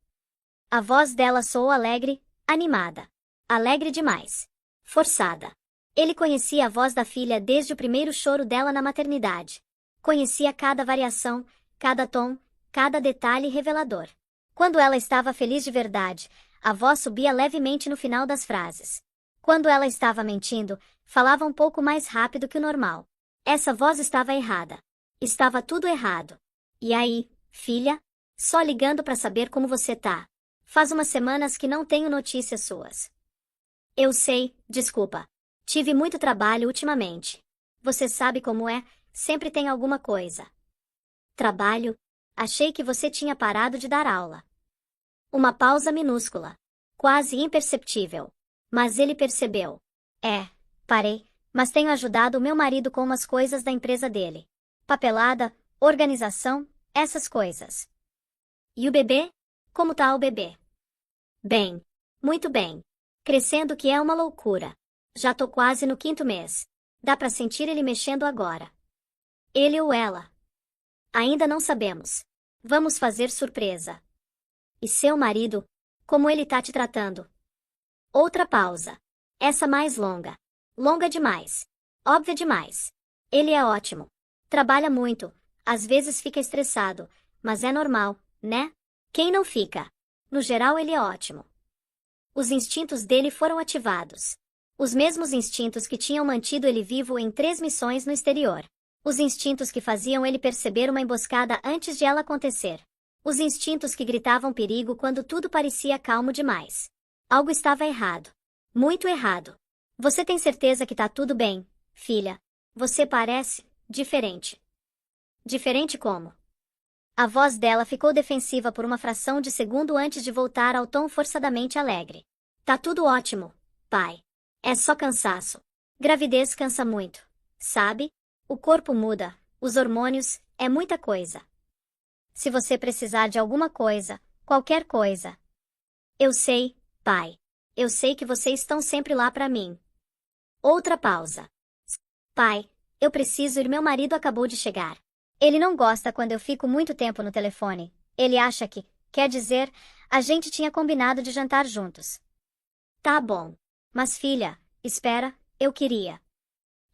A voz dela soou alegre, animada. Alegre demais. Forçada. Ele conhecia a voz da filha desde o primeiro choro dela na maternidade. Conhecia cada variação, cada tom, cada detalhe revelador. Quando ela estava feliz de verdade, a voz subia levemente no final das frases. Quando ela estava mentindo, falava um pouco mais rápido que o normal. Essa voz estava errada. Estava tudo errado. E aí, filha? Só ligando para saber como você tá. Faz umas semanas que não tenho notícias suas. Eu sei, desculpa. Tive muito trabalho ultimamente. Você sabe como é, sempre tem alguma coisa. Trabalho? Achei que você tinha parado de dar aula. Uma pausa minúscula. Quase imperceptível. Mas ele percebeu. Parei, mas tenho ajudado o meu marido com umas coisas da empresa dele. Papelada, organização, essas coisas. E o bebê? Como tá o bebê? Bem. Muito bem. Crescendo que é uma loucura. Já tô quase no 5º mês. Dá pra sentir ele mexendo agora. Ele ou ela? Ainda não sabemos. Vamos fazer surpresa. E seu marido? Como ele tá te tratando? Outra pausa. Essa mais longa. Longa demais. Óbvia demais. Ele é ótimo. Trabalha muito. Às vezes fica estressado. Mas é normal, né? Quem não fica? No geral, ele é ótimo. Os instintos dele foram ativados. Os mesmos instintos que tinham mantido ele vivo em 3 missões no exterior. Os instintos que faziam ele perceber uma emboscada antes de ela acontecer. Os instintos que gritavam perigo quando tudo parecia calmo demais. Algo estava errado. Muito errado. Você tem certeza que tá tudo bem, filha? Você parece diferente. Diferente como? A voz dela ficou defensiva por uma fração de segundo antes de voltar ao tom forçadamente alegre. Tá tudo ótimo, pai. É só cansaço. Gravidez cansa muito, sabe? O corpo muda, os hormônios, é muita coisa. Se você precisar de alguma coisa, qualquer coisa. Eu sei, pai. Eu sei que vocês estão sempre lá pra mim. Outra pausa. Pai, eu preciso ir, meu marido acabou de chegar. Ele não gosta quando eu fico muito tempo no telefone. Ele acha que, quer dizer, a gente tinha combinado de jantar juntos. Tá bom. Mas filha, espera, eu queria.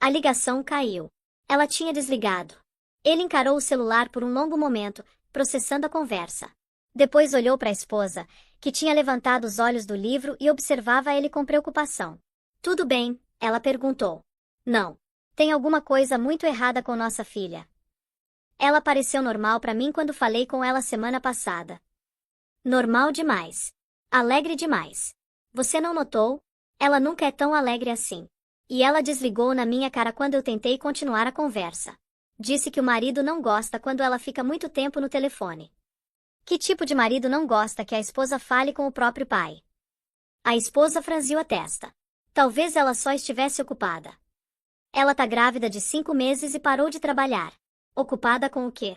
A ligação caiu. Ela tinha desligado. Ele encarou o celular por um longo momento, processando a conversa. Depois olhou para a esposa, que tinha levantado os olhos do livro e observava ele com preocupação. Tudo bem? Ela perguntou. Não. Tem alguma coisa muito errada com nossa filha. Ela pareceu normal para mim quando falei com ela semana passada. Normal demais. Alegre demais. Você não notou? Ela nunca é tão alegre assim. E ela desligou na minha cara quando eu tentei continuar a conversa. Disse que o marido não gosta quando ela fica muito tempo no telefone. Que tipo de marido não gosta que a esposa fale com o próprio pai? A esposa franziu a testa. Talvez ela só estivesse ocupada. Ela tá grávida de 5 meses e parou de trabalhar. Ocupada com o quê?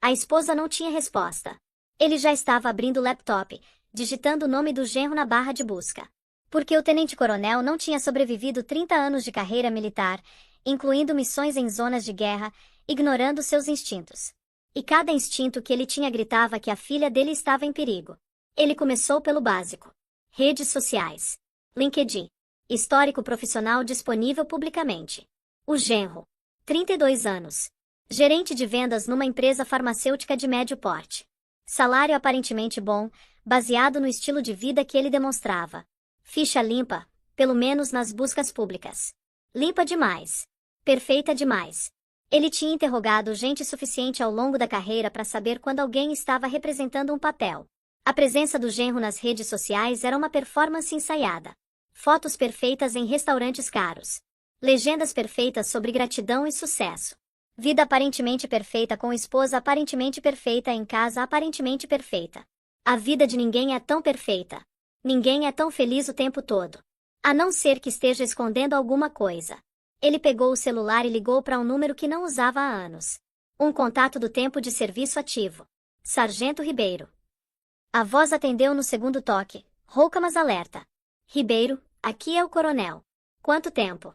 A esposa não tinha resposta. Ele já estava abrindo o laptop, digitando o nome do genro na barra de busca. Porque o tenente-coronel não tinha sobrevivido 30 anos de carreira militar, incluindo missões em zonas de guerra, ignorando seus instintos. E cada instinto que ele tinha gritava que a filha dele estava em perigo. Ele começou pelo básico. Redes sociais. LinkedIn. Histórico profissional disponível publicamente. O genro. 32 anos. Gerente de vendas numa empresa farmacêutica de médio porte. Salário aparentemente bom, baseado no estilo de vida que ele demonstrava. Ficha limpa, pelo menos nas buscas públicas. Limpa demais. Perfeita demais. Ele tinha interrogado gente suficiente ao longo da carreira para saber quando alguém estava representando um papel. A presença do genro nas redes sociais era uma performance ensaiada. Fotos perfeitas em restaurantes caros. Legendas perfeitas sobre gratidão e sucesso. Vida aparentemente perfeita com esposa aparentemente perfeita em casa aparentemente perfeita. A vida de ninguém é tão perfeita. Ninguém é tão feliz o tempo todo. A não ser que esteja escondendo alguma coisa. Ele pegou o celular e ligou para um número que não usava há anos. Um contato do tempo de serviço ativo. Sargento Ribeiro. A voz atendeu no segundo toque, rouca mas alerta. Ribeiro, aqui é o coronel. Quanto tempo?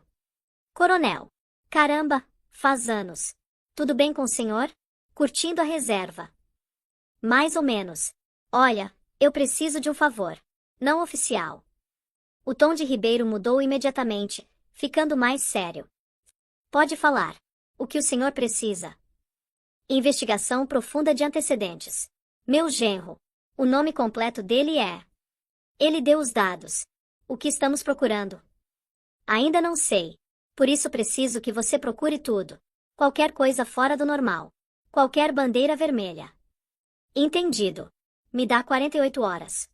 Coronel. Caramba, faz anos. Tudo bem com o senhor? Curtindo a reserva. Mais ou menos. Olha, eu preciso de um favor. Não oficial. O tom de Ribeiro mudou imediatamente, ficando mais sério. Pode falar. O que o senhor precisa? Investigação profunda de antecedentes. Meu genro. O nome completo dele é... Ele deu os dados. O que estamos procurando? Ainda não sei. Por isso preciso que você procure tudo. Qualquer coisa fora do normal. Qualquer bandeira vermelha. Entendido. Me dá 48 horas.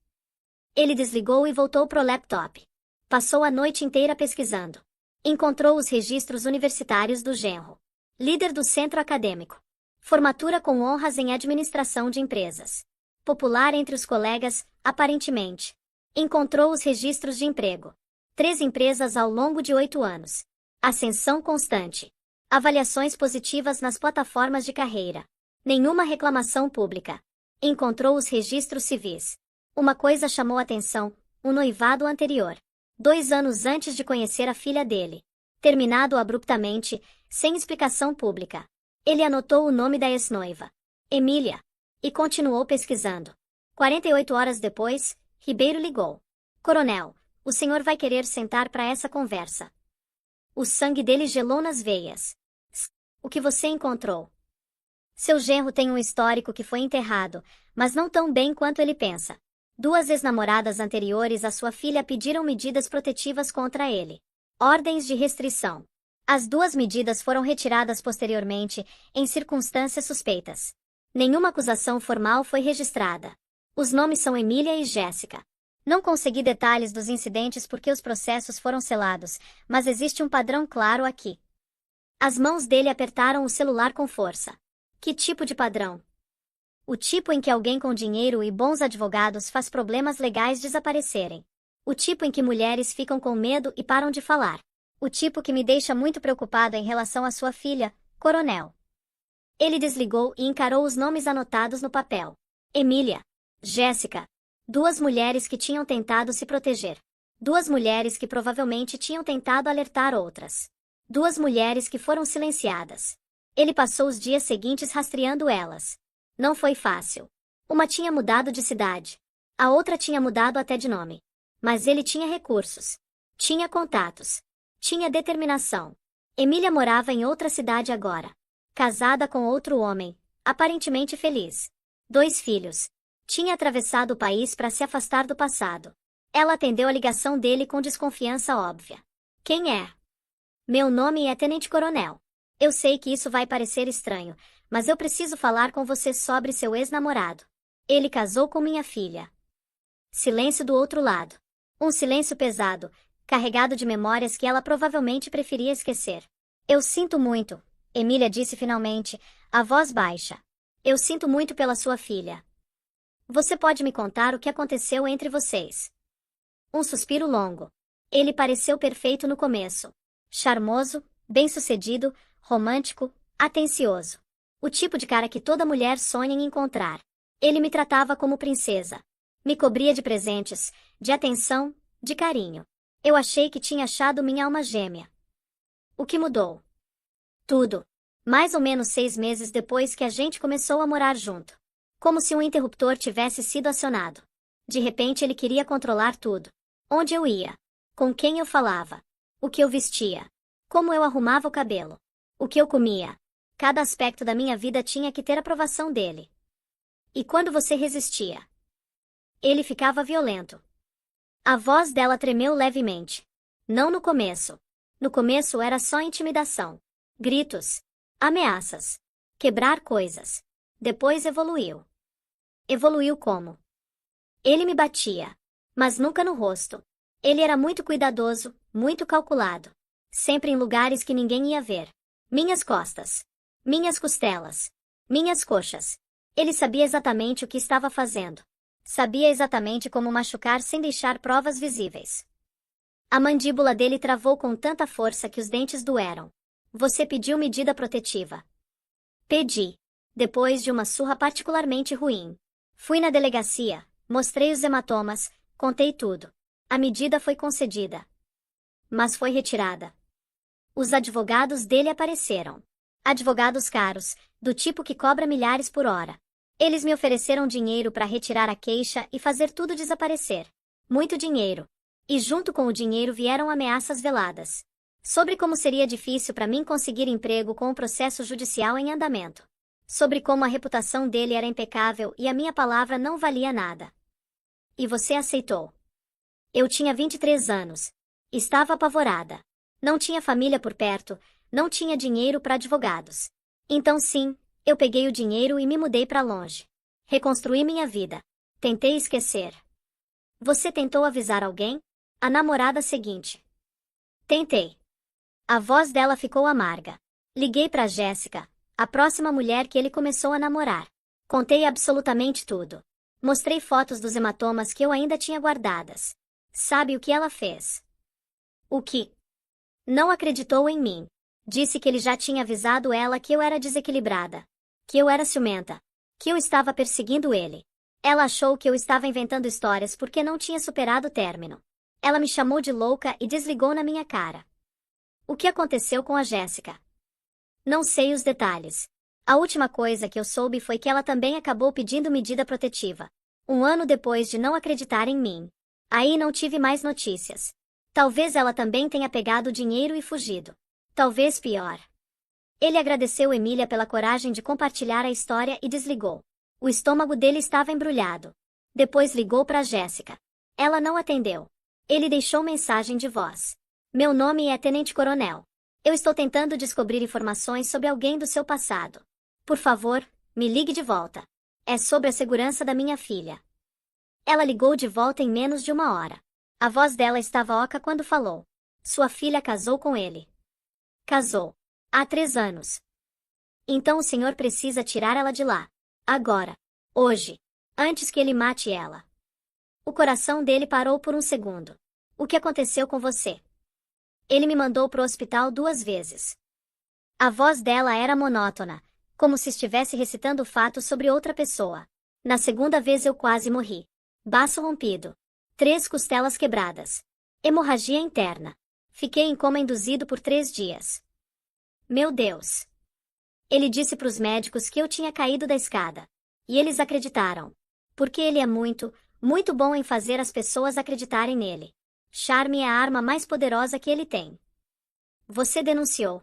Ele desligou e voltou pro laptop. Passou a noite inteira pesquisando. Encontrou os registros universitários do genro. Líder do centro acadêmico. Formatura com honras em administração de empresas. Popular entre os colegas, aparentemente. Encontrou os registros de emprego. 3 empresas ao longo de 8 anos. Ascensão constante. Avaliações positivas nas plataformas de carreira. Nenhuma reclamação pública. Encontrou os registros civis. Uma coisa chamou atenção, o noivado anterior. 2 anos antes de conhecer a filha dele. Terminado abruptamente, sem explicação pública. Ele anotou o nome da ex-noiva, Emília, e continuou pesquisando. 48 horas depois, Ribeiro ligou. Coronel, o senhor vai querer sentar para essa conversa. O sangue dele gelou nas veias. O que você encontrou? Seu genro tem um histórico que foi enterrado, mas não tão bem quanto ele pensa. 2 ex-namoradas anteriores à sua filha pediram medidas protetivas contra ele. Ordens de restrição. As 2 medidas foram retiradas posteriormente, em circunstâncias suspeitas. Nenhuma acusação formal foi registrada. Os nomes são Emília e Jéssica. Não consegui detalhes dos incidentes porque os processos foram selados, mas existe um padrão claro aqui. As mãos dele apertaram o celular com força. Que tipo de padrão? O tipo em que alguém com dinheiro e bons advogados faz problemas legais desaparecerem. O tipo em que mulheres ficam com medo e param de falar. O tipo que me deixa muito preocupado em relação à sua filha, Coronel. Ele desligou e encarou os nomes anotados no papel. Emília. Jéssica. 2 mulheres que tinham tentado se proteger. 2 mulheres que provavelmente tinham tentado alertar outras. 2 mulheres que foram silenciadas. Ele passou os dias seguintes rastreando elas. Não foi fácil. Uma tinha mudado de cidade. A outra tinha mudado até de nome. Mas ele tinha recursos. Tinha contatos. Tinha determinação. Emília morava em outra cidade agora. Casada com outro homem, aparentemente feliz. 2 filhos. Tinha atravessado o país para se afastar do passado. Ela atendeu a ligação dele com desconfiança óbvia. Quem é? Meu nome é Tenente Coronel. Eu sei que isso vai parecer estranho, mas eu preciso falar com você sobre seu ex-namorado. Ele casou com minha filha. Silêncio do outro lado. Um silêncio pesado, carregado de memórias que ela provavelmente preferia esquecer. Eu sinto muito, Emília disse finalmente, a voz baixa. Eu sinto muito pela sua filha. Você pode me contar o que aconteceu entre vocês? Um suspiro longo. Ele pareceu perfeito no começo. Charmoso, bem-sucedido, romântico, atencioso. O tipo de cara que toda mulher sonha em encontrar. Ele me tratava como princesa. Me cobria de presentes, de atenção, de carinho. Eu achei que tinha achado minha alma gêmea. O que mudou? Tudo. Mais ou menos 6 meses depois que a gente começou a morar junto. Como se um interruptor tivesse sido acionado. De repente ele queria controlar tudo. Onde eu ia. Com quem eu falava. O que eu vestia. Como eu arrumava o cabelo. O que eu comia. Cada aspecto da minha vida tinha que ter aprovação dele. E quando você resistia? Ele ficava violento. A voz dela tremeu levemente. Não no começo. No começo era só intimidação. Gritos. Ameaças. Quebrar coisas. Depois evoluiu. Evoluiu como? Ele me batia. Mas nunca no rosto. Ele era muito cuidadoso, muito calculado. Sempre em lugares que ninguém ia ver. Minhas costas. Minhas costelas. Minhas coxas. Ele sabia exatamente o que estava fazendo. Sabia exatamente como machucar sem deixar provas visíveis. A mandíbula dele travou com tanta força que os dentes doeram. Você pediu medida protetiva. Pedi. Depois de uma surra particularmente ruim. Fui na delegacia, mostrei os hematomas, contei tudo. A medida foi concedida. Mas foi retirada. Os advogados dele apareceram. Advogados caros, do tipo que cobra milhares por hora. Eles me ofereceram dinheiro para retirar a queixa e fazer tudo desaparecer. Muito dinheiro. E junto com o dinheiro vieram ameaças veladas. Sobre como seria difícil para mim conseguir emprego com o processo judicial em andamento. Sobre como a reputação dele era impecável e a minha palavra não valia nada. E você aceitou. Eu tinha 23 anos. Estava apavorada. Não tinha família por perto, não tinha dinheiro para advogados. Então sim, eu peguei o dinheiro e me mudei para longe. Reconstruí minha vida. Tentei esquecer. Você tentou avisar alguém? A namorada seguinte. Tentei. A voz dela ficou amarga. Liguei para Jéssica, a próxima mulher que ele começou a namorar. Contei absolutamente tudo. Mostrei fotos dos hematomas que eu ainda tinha guardadas. Sabe o que ela fez? O que? Não acreditou em mim. Disse que ele já tinha avisado ela que eu era desequilibrada. Que eu era ciumenta. Que eu estava perseguindo ele. Ela achou que eu estava inventando histórias porque não tinha superado o término. Ela me chamou de louca e desligou na minha cara. O que aconteceu com a Jéssica? Não sei os detalhes. A última coisa que eu soube foi que ela também acabou pedindo medida protetiva. 1 ano depois de não acreditar em mim. Aí não tive mais notícias. Talvez ela também tenha pegado o dinheiro e fugido. Talvez pior. Ele agradeceu Emília pela coragem de compartilhar a história e desligou. O estômago dele estava embrulhado. Depois ligou para Jéssica. Ela não atendeu. Ele deixou mensagem de voz. Meu nome é Tenente Coronel. Eu estou tentando descobrir informações sobre alguém do seu passado. Por favor, me ligue de volta. É sobre a segurança da minha filha. Ela ligou de volta em menos de 1 hora. A voz dela estava oca quando falou. Sua filha casou com ele. Casou. Há 3 anos. Então o senhor precisa tirar ela de lá. Agora. Hoje. Antes que ele mate ela. O coração dele parou por um segundo. O que aconteceu com você? Ele me mandou pro hospital 2 vezes. A voz dela era monótona, como se estivesse recitando fatos sobre outra pessoa. Na segunda vez eu quase morri. Baço rompido. 3 costelas quebradas. Hemorragia interna. Fiquei em coma induzido por 3 dias. Meu Deus! Ele disse pros médicos que eu tinha caído da escada. E eles acreditaram. Porque ele é muito, muito bom em fazer as pessoas acreditarem nele. Charme é a arma mais poderosa que ele tem. Você denunciou.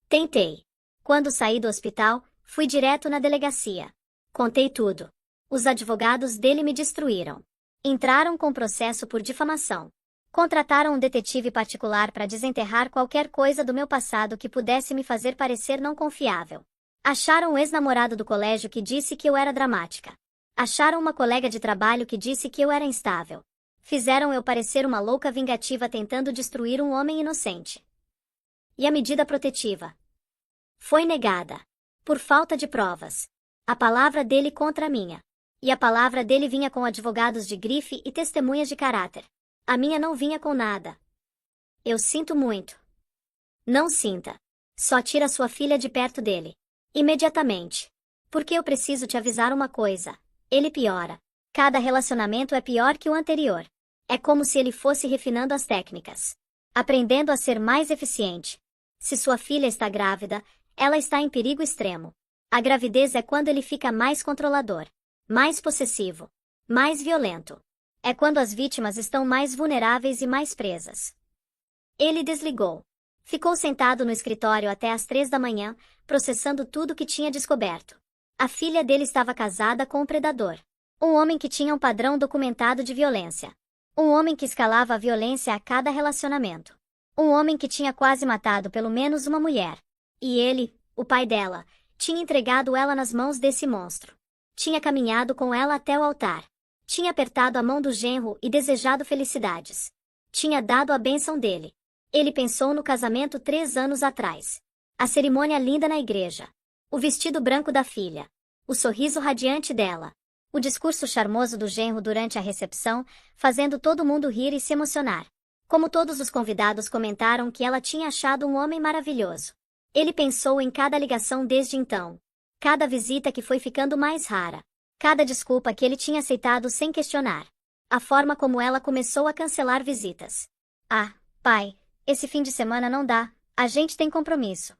Tentei. Quando saí do hospital, fui direto na delegacia. Contei tudo. Os advogados dele me destruíram. Entraram com processo por difamação. Contrataram um detetive particular para desenterrar qualquer coisa do meu passado que pudesse me fazer parecer não confiável. Acharam um ex-namorado do colégio que disse que eu era dramática. Acharam uma colega de trabalho que disse que eu era instável. Fizeram eu parecer uma louca vingativa tentando destruir um homem inocente. E a medida protetiva? Foi negada. Por falta de provas. A palavra dele contra a minha. E a palavra dele vinha com advogados de grife e testemunhas de caráter. A minha não vinha com nada. Eu sinto muito. Não sinta. Só tira sua filha de perto dele. Imediatamente. Porque eu preciso te avisar uma coisa. Ele piora. Cada relacionamento é pior que o anterior. É como se ele fosse refinando as técnicas. Aprendendo a ser mais eficiente. Se sua filha está grávida, ela está em perigo extremo. A gravidez é quando ele fica mais controlador, mais possessivo, mais violento. É quando as vítimas estão mais vulneráveis e mais presas. Ele desligou. Ficou sentado no escritório até às 3 da manhã, processando tudo que tinha descoberto. A filha dele estava casada com um predador. Um homem que tinha um padrão documentado de violência. Um homem que escalava a violência a cada relacionamento. Um homem que tinha quase matado pelo menos uma mulher. E ele, o pai dela, tinha entregado ela nas mãos desse monstro. Tinha caminhado com ela até o altar. Tinha apertado a mão do genro e desejado felicidades. Tinha dado a bênção dele. Ele pensou no casamento 3 anos atrás. A cerimônia linda na igreja. O vestido branco da filha. O sorriso radiante dela. O discurso charmoso do genro durante a recepção, fazendo todo mundo rir e se emocionar. Como todos os convidados comentaram que ela tinha achado um homem maravilhoso. Ele pensou em cada ligação desde então. Cada visita que foi ficando mais rara. Cada desculpa que ele tinha aceitado sem questionar. A forma como ela começou a cancelar visitas. Ah, pai, esse fim de semana não dá, a gente tem compromisso.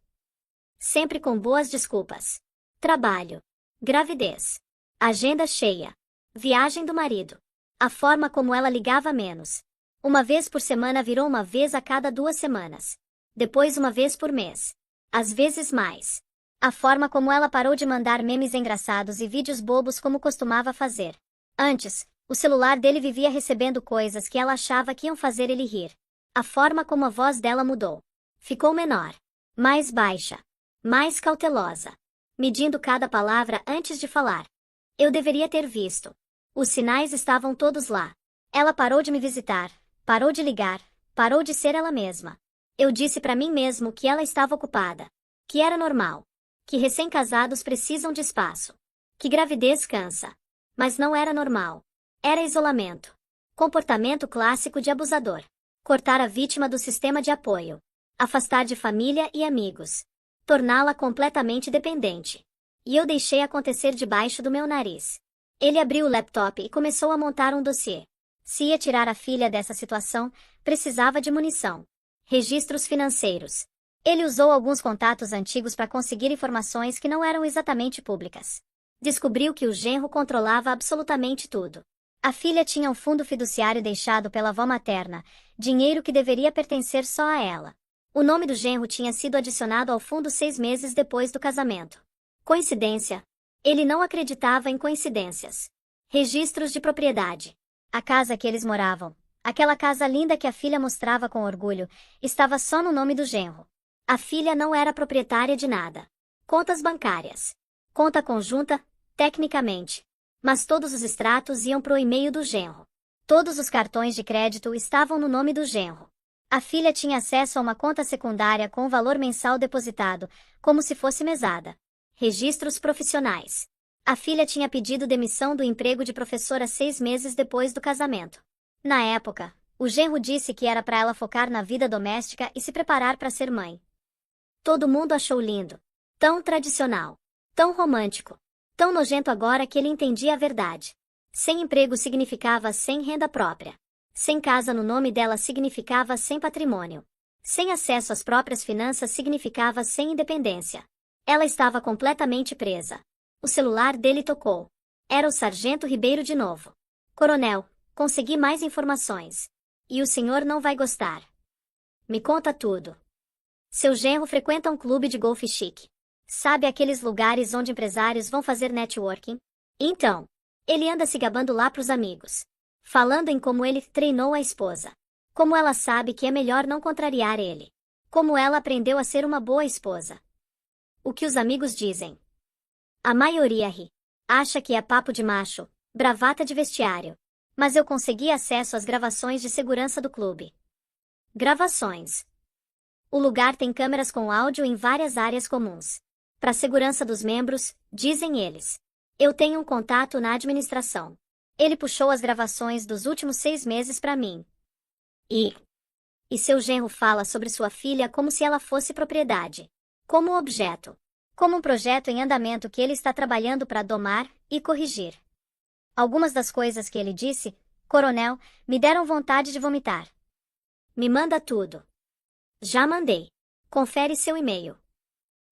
Sempre com boas desculpas. Trabalho. Gravidez. Agenda cheia. Viagem do marido. A forma como ela ligava menos. Uma vez por semana virou uma vez a cada 2 semanas. Depois uma vez por mês. Às vezes mais. A forma como ela parou de mandar memes engraçados e vídeos bobos como costumava fazer. Antes, o celular dele vivia recebendo coisas que ela achava que iam fazer ele rir. A forma como a voz dela mudou. Ficou menor. Mais baixa. Mais cautelosa. Medindo cada palavra antes de falar. Eu deveria ter visto. Os sinais estavam todos lá. Ela parou de me visitar, parou de ligar, parou de ser ela mesma. Eu disse para mim mesmo que ela estava ocupada. Que era normal. Que recém-casados precisam de espaço. Que gravidez cansa. Mas não era normal. Era isolamento. Comportamento clássico de abusador. Cortar a vítima do sistema de apoio. Afastar de família e amigos. Torná-la completamente dependente. E eu deixei acontecer debaixo do meu nariz. Ele abriu o laptop e começou a montar um dossiê. Se ia tirar a filha dessa situação, precisava de munição. Registros financeiros. Ele usou alguns contatos antigos para conseguir informações que não eram exatamente públicas. Descobriu que o genro controlava absolutamente tudo. A filha tinha um fundo fiduciário deixado pela avó materna, dinheiro que deveria pertencer só a ela. O nome do genro tinha sido adicionado ao fundo 6 meses depois do casamento. Coincidência? Ele não acreditava em coincidências. Registros de propriedade. A casa que eles moravam, aquela casa linda que a filha mostrava com orgulho, estava só no nome do genro. A filha não era proprietária de nada. Contas bancárias. Conta conjunta, tecnicamente. Mas todos os extratos iam pro e-mail do genro. Todos os cartões de crédito estavam no nome do genro. A filha tinha acesso a uma conta secundária com o valor mensal depositado, como se fosse mesada. Registros profissionais. A filha tinha pedido demissão do emprego de professora 6 meses depois do casamento. Na época, o genro disse que era para ela focar na vida doméstica e se preparar para ser mãe. Todo mundo achou lindo. Tão tradicional. Tão romântico. Tão nojento agora que ele entendia a verdade. Sem emprego significava sem renda própria. Sem casa no nome dela significava sem patrimônio. Sem acesso às próprias finanças significava sem independência. Ela estava completamente presa. O celular dele tocou. Era o Sargento Ribeiro de novo. Coronel, consegui mais informações. E o senhor não vai gostar. Me conta tudo. Seu genro frequenta um clube de golfe chique. Sabe aqueles lugares onde empresários vão fazer networking? Então, ele anda se gabando lá pros amigos. Falando em como ele treinou a esposa. Como ela sabe que é melhor não contrariar ele. Como ela aprendeu a ser uma boa esposa. O que os amigos dizem? A maioria ri. Acha que é papo de macho, bravata de vestiário. Mas eu consegui acesso às gravações de segurança do clube. Gravações. O lugar tem câmeras com áudio em várias áreas comuns. Para segurança dos membros, dizem eles. Eu tenho um contato na administração. Ele puxou as gravações dos últimos 6 meses para mim. E seu genro fala sobre sua filha como se ela fosse propriedade. Como objeto. Como um projeto em andamento que ele está trabalhando para domar e corrigir. Algumas das coisas que ele disse, coronel, me deram vontade de vomitar. Me manda tudo. Já mandei. Confere seu e-mail.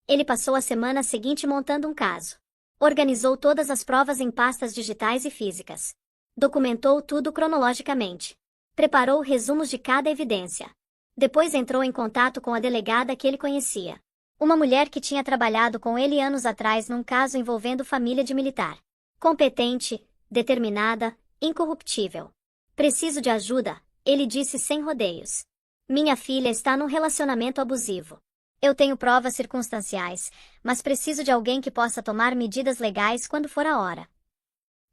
Ele passou a semana seguinte montando um caso. Organizou todas as provas em pastas digitais e físicas. Documentou tudo cronologicamente. Preparou resumos de cada evidência. Depois entrou em contato com a delegada que ele conhecia. Uma mulher que tinha trabalhado com ele anos atrás num caso envolvendo família de militar. Competente, determinada, incorruptível. Preciso de ajuda, ele disse sem rodeios. Minha filha está num relacionamento abusivo. Eu tenho provas circunstanciais, mas preciso de alguém que possa tomar medidas legais quando for a hora.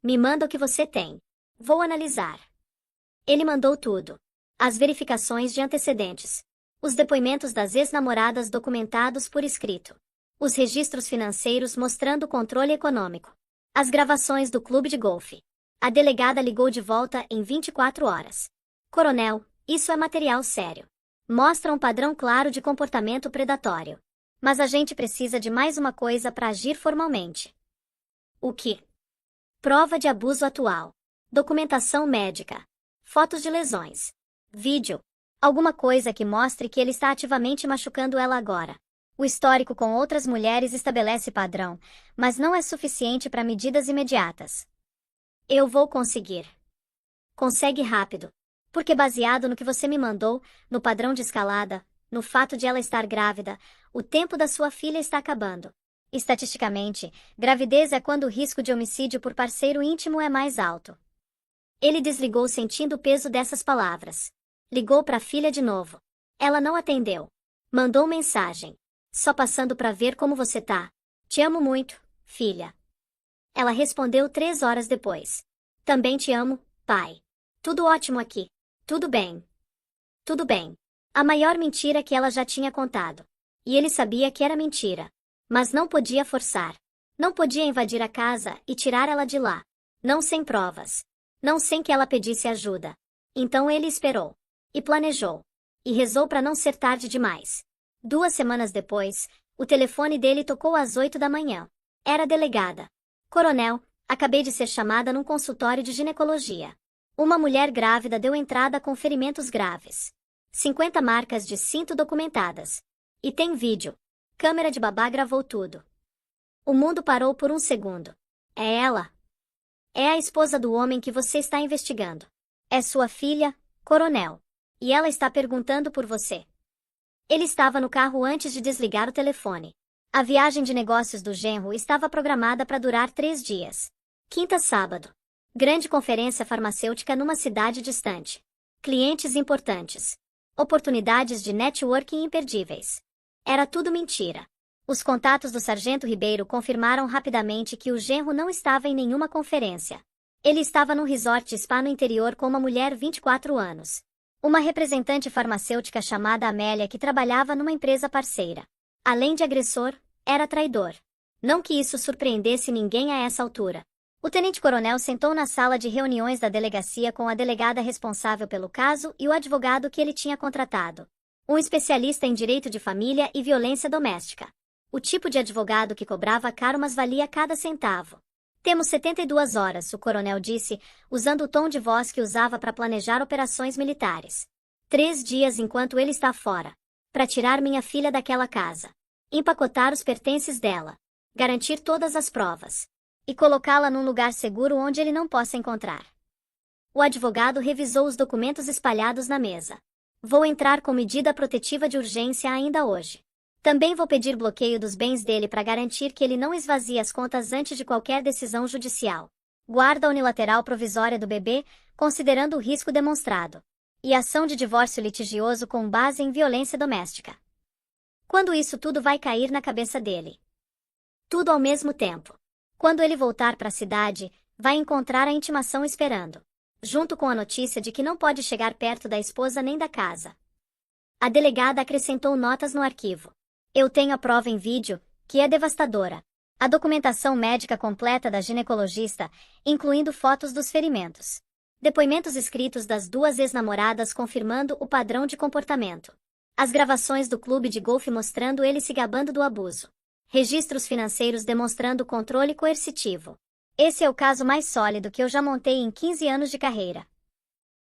Me manda o que você tem. Vou analisar. Ele mandou tudo. As verificações de antecedentes. Os depoimentos das ex-namoradas documentados por escrito. Os registros financeiros mostrando o controle econômico. As gravações do clube de golfe. A delegada ligou de volta em 24 horas. Coronel, isso é material sério. Mostra um padrão claro de comportamento predatório. Mas a gente precisa de mais uma coisa para agir formalmente. O que? Prova de abuso atual. Documentação médica. Fotos de lesões. Vídeo. Alguma coisa que mostre que ele está ativamente machucando ela agora. O histórico com outras mulheres estabelece padrão, mas não é suficiente para medidas imediatas. Eu vou conseguir. Consegue rápido. Porque baseado no que você me mandou, no padrão de escalada, no fato de ela estar grávida, o tempo da sua filha está acabando. Estatisticamente, gravidez é quando o risco de homicídio por parceiro íntimo é mais alto. Ele desligou sentindo o peso dessas palavras. Ligou para a filha de novo. Ela não atendeu. Mandou mensagem. Só passando para ver como você tá. Te amo muito, filha. Ela respondeu 3 horas depois. Também te amo, pai. Tudo ótimo aqui. Tudo bem. Tudo bem. A maior mentira que ela já tinha contado. E ele sabia que era mentira. Mas não podia forçar. Não podia invadir a casa e tirar ela de lá. Não sem provas. Não sem que ela pedisse ajuda. Então ele esperou. E planejou. E rezou para não ser tarde demais. 2 semanas depois, o telefone dele tocou às 8 da manhã. Era a delegada. Coronel, acabei de ser chamada num consultório de ginecologia. Uma mulher grávida deu entrada com ferimentos graves. 50 marcas de cinto documentadas. E tem vídeo. Câmera de babá gravou tudo. O mundo parou por um segundo. É ela. É a esposa do homem que você está investigando. É sua filha, coronel. E ela está perguntando por você. Ele estava no carro antes de desligar o telefone. A viagem de negócios do genro estava programada para durar 3 dias. Quinta, sábado. Grande conferência farmacêutica numa cidade distante. Clientes importantes. Oportunidades de networking imperdíveis. Era tudo mentira. Os contatos do Sargento Ribeiro confirmaram rapidamente que o genro não estava em nenhuma conferência. Ele estava num resort spa no interior com uma mulher 24 anos. Uma representante farmacêutica chamada Amélia que trabalhava numa empresa parceira. Além de agressor, era traidor. Não que isso surpreendesse ninguém a essa altura. O tenente-coronel sentou na sala de reuniões da delegacia com a delegada responsável pelo caso e o advogado que ele tinha contratado. Um especialista em direito de família e violência doméstica. O tipo de advogado que cobrava caro, mas valia cada centavo. Temos 72 horas, o coronel disse, usando o tom de voz que usava para planejar operações militares. 3 dias enquanto ele está fora. Para tirar minha filha daquela casa. Empacotar os pertences dela. Garantir todas as provas. E colocá-la num lugar seguro onde ele não possa encontrar. O advogado revisou os documentos espalhados na mesa. Vou entrar com medida protetiva de urgência ainda hoje. Também vou pedir bloqueio dos bens dele para garantir que ele não esvazie as contas antes de qualquer decisão judicial. Guarda unilateral provisória do bebê, considerando o risco demonstrado. E ação de divórcio litigioso com base em violência doméstica. Quando isso tudo vai cair na cabeça dele? Tudo ao mesmo tempo. Quando ele voltar para a cidade, vai encontrar a intimação esperando. Junto com a notícia de que não pode chegar perto da esposa nem da casa. A delegada acrescentou notas no arquivo. Eu tenho a prova em vídeo, que é devastadora. A documentação médica completa da ginecologista, incluindo fotos dos ferimentos. Depoimentos escritos das 2 ex-namoradas confirmando o padrão de comportamento. As gravações do clube de golfe mostrando ele se gabando do abuso. Registros financeiros demonstrando controle coercitivo. Esse é o caso mais sólido que eu já montei em 15 anos de carreira.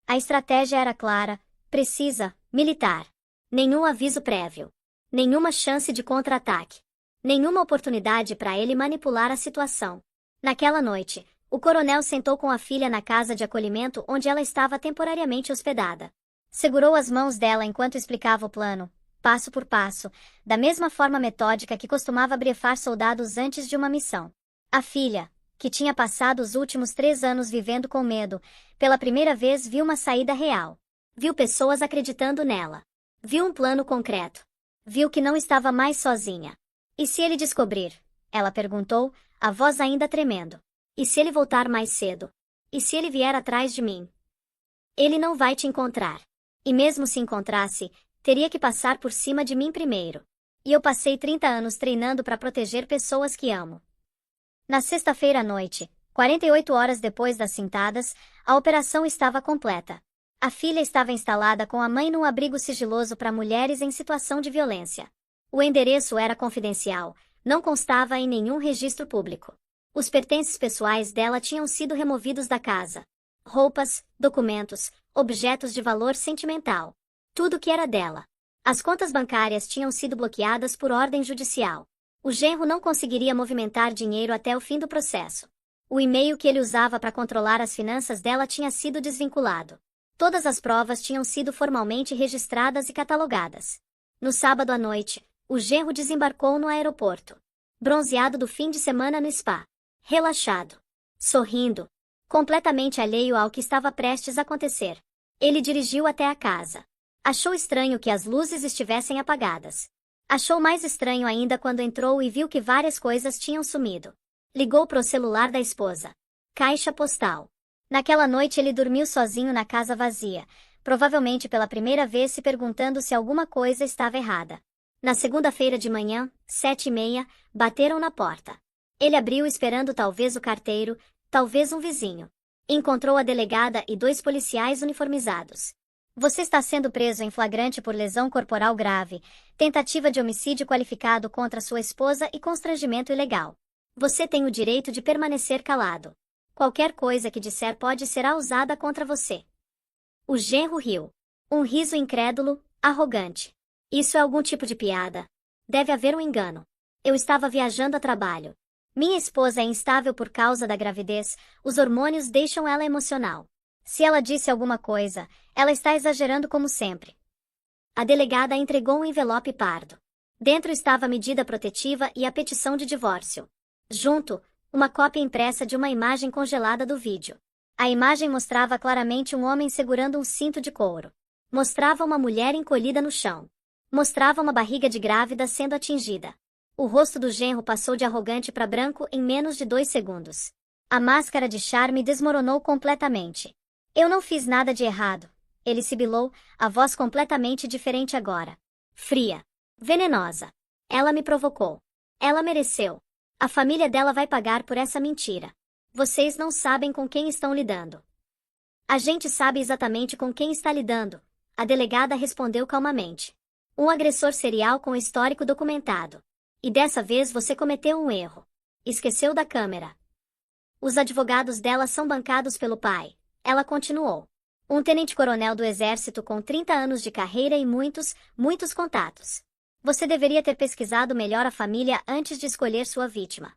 A estratégia era clara, precisa, militar. Nenhum aviso prévio. Nenhuma chance de contra-ataque. Nenhuma oportunidade para ele manipular a situação. Naquela noite, o coronel sentou com a filha na casa de acolhimento onde ela estava temporariamente hospedada. Segurou as mãos dela enquanto explicava o plano, passo por passo, da mesma forma metódica que costumava briefar soldados antes de uma missão. A filha, que tinha passado os últimos 3 anos vivendo com medo, pela primeira vez viu uma saída real. Viu pessoas acreditando nela. Viu um plano concreto. Viu que não estava mais sozinha. E se ele descobrir? Ela perguntou, a voz ainda tremendo. E se ele voltar mais cedo? E se ele vier atrás de mim? Ele não vai te encontrar. E mesmo se encontrasse, teria que passar por cima de mim primeiro. E eu passei 30 anos treinando para proteger pessoas que amo. Na sexta-feira à noite, 48 horas depois das cintadas, a operação estava completa. A filha estava instalada com a mãe num abrigo sigiloso para mulheres em situação de violência. O endereço era confidencial, não constava em nenhum registro público. Os pertences pessoais dela tinham sido removidos da casa. Roupas, documentos, objetos de valor sentimental. Tudo que era dela. As contas bancárias tinham sido bloqueadas por ordem judicial. O genro não conseguiria movimentar dinheiro até o fim do processo. O e-mail que ele usava para controlar as finanças dela tinha sido desvinculado. Todas as provas tinham sido formalmente registradas e catalogadas. No sábado à noite, o genro desembarcou no aeroporto. Bronzeado do fim de semana no spa. Relaxado. Sorrindo. Completamente alheio ao que estava prestes a acontecer. Ele dirigiu até a casa. Achou estranho que as luzes estivessem apagadas. Achou mais estranho ainda quando entrou e viu que várias coisas tinham sumido. Ligou para o celular da esposa. Caixa postal. Naquela noite ele dormiu sozinho na casa vazia, provavelmente pela primeira vez se perguntando se alguma coisa estava errada. Na segunda-feira de manhã, 7h30, bateram na porta. Ele abriu esperando talvez o carteiro, talvez um vizinho. Encontrou a delegada e 2 policiais uniformizados. Você está sendo preso em flagrante por lesão corporal grave, tentativa de homicídio qualificado contra sua esposa e constrangimento ilegal. Você tem o direito de permanecer calado. Qualquer coisa que disser pode ser usada contra você. O genro riu. Um riso incrédulo, arrogante. Isso é algum tipo de piada. Deve haver um engano. Eu estava viajando a trabalho. Minha esposa é instável por causa da gravidez, os hormônios deixam ela emocional. Se ela disse alguma coisa, ela está exagerando como sempre. A delegada entregou um envelope pardo. Dentro estava a medida protetiva e a petição de divórcio. Junto, uma cópia impressa de uma imagem congelada do vídeo. A imagem mostrava claramente um homem segurando um cinto de couro. Mostrava uma mulher encolhida no chão. Mostrava uma barriga de grávida sendo atingida. O rosto do genro passou de arrogante para branco em menos de 2 segundos. A máscara de charme desmoronou completamente. Eu não fiz nada de errado. Ele sibilou, a voz completamente diferente agora. Fria. Venenosa. Ela me provocou. Ela mereceu. A família dela vai pagar por essa mentira. Vocês não sabem com quem estão lidando. A gente sabe exatamente com quem está lidando, a delegada respondeu calmamente. Um agressor serial com histórico documentado. E dessa vez você cometeu um erro. Esqueceu da câmera. Os advogados dela são bancados pelo pai. Ela continuou. Um tenente-coronel do exército com 30 anos de carreira e muitos contatos. Você deveria ter pesquisado melhor a família antes de escolher sua vítima.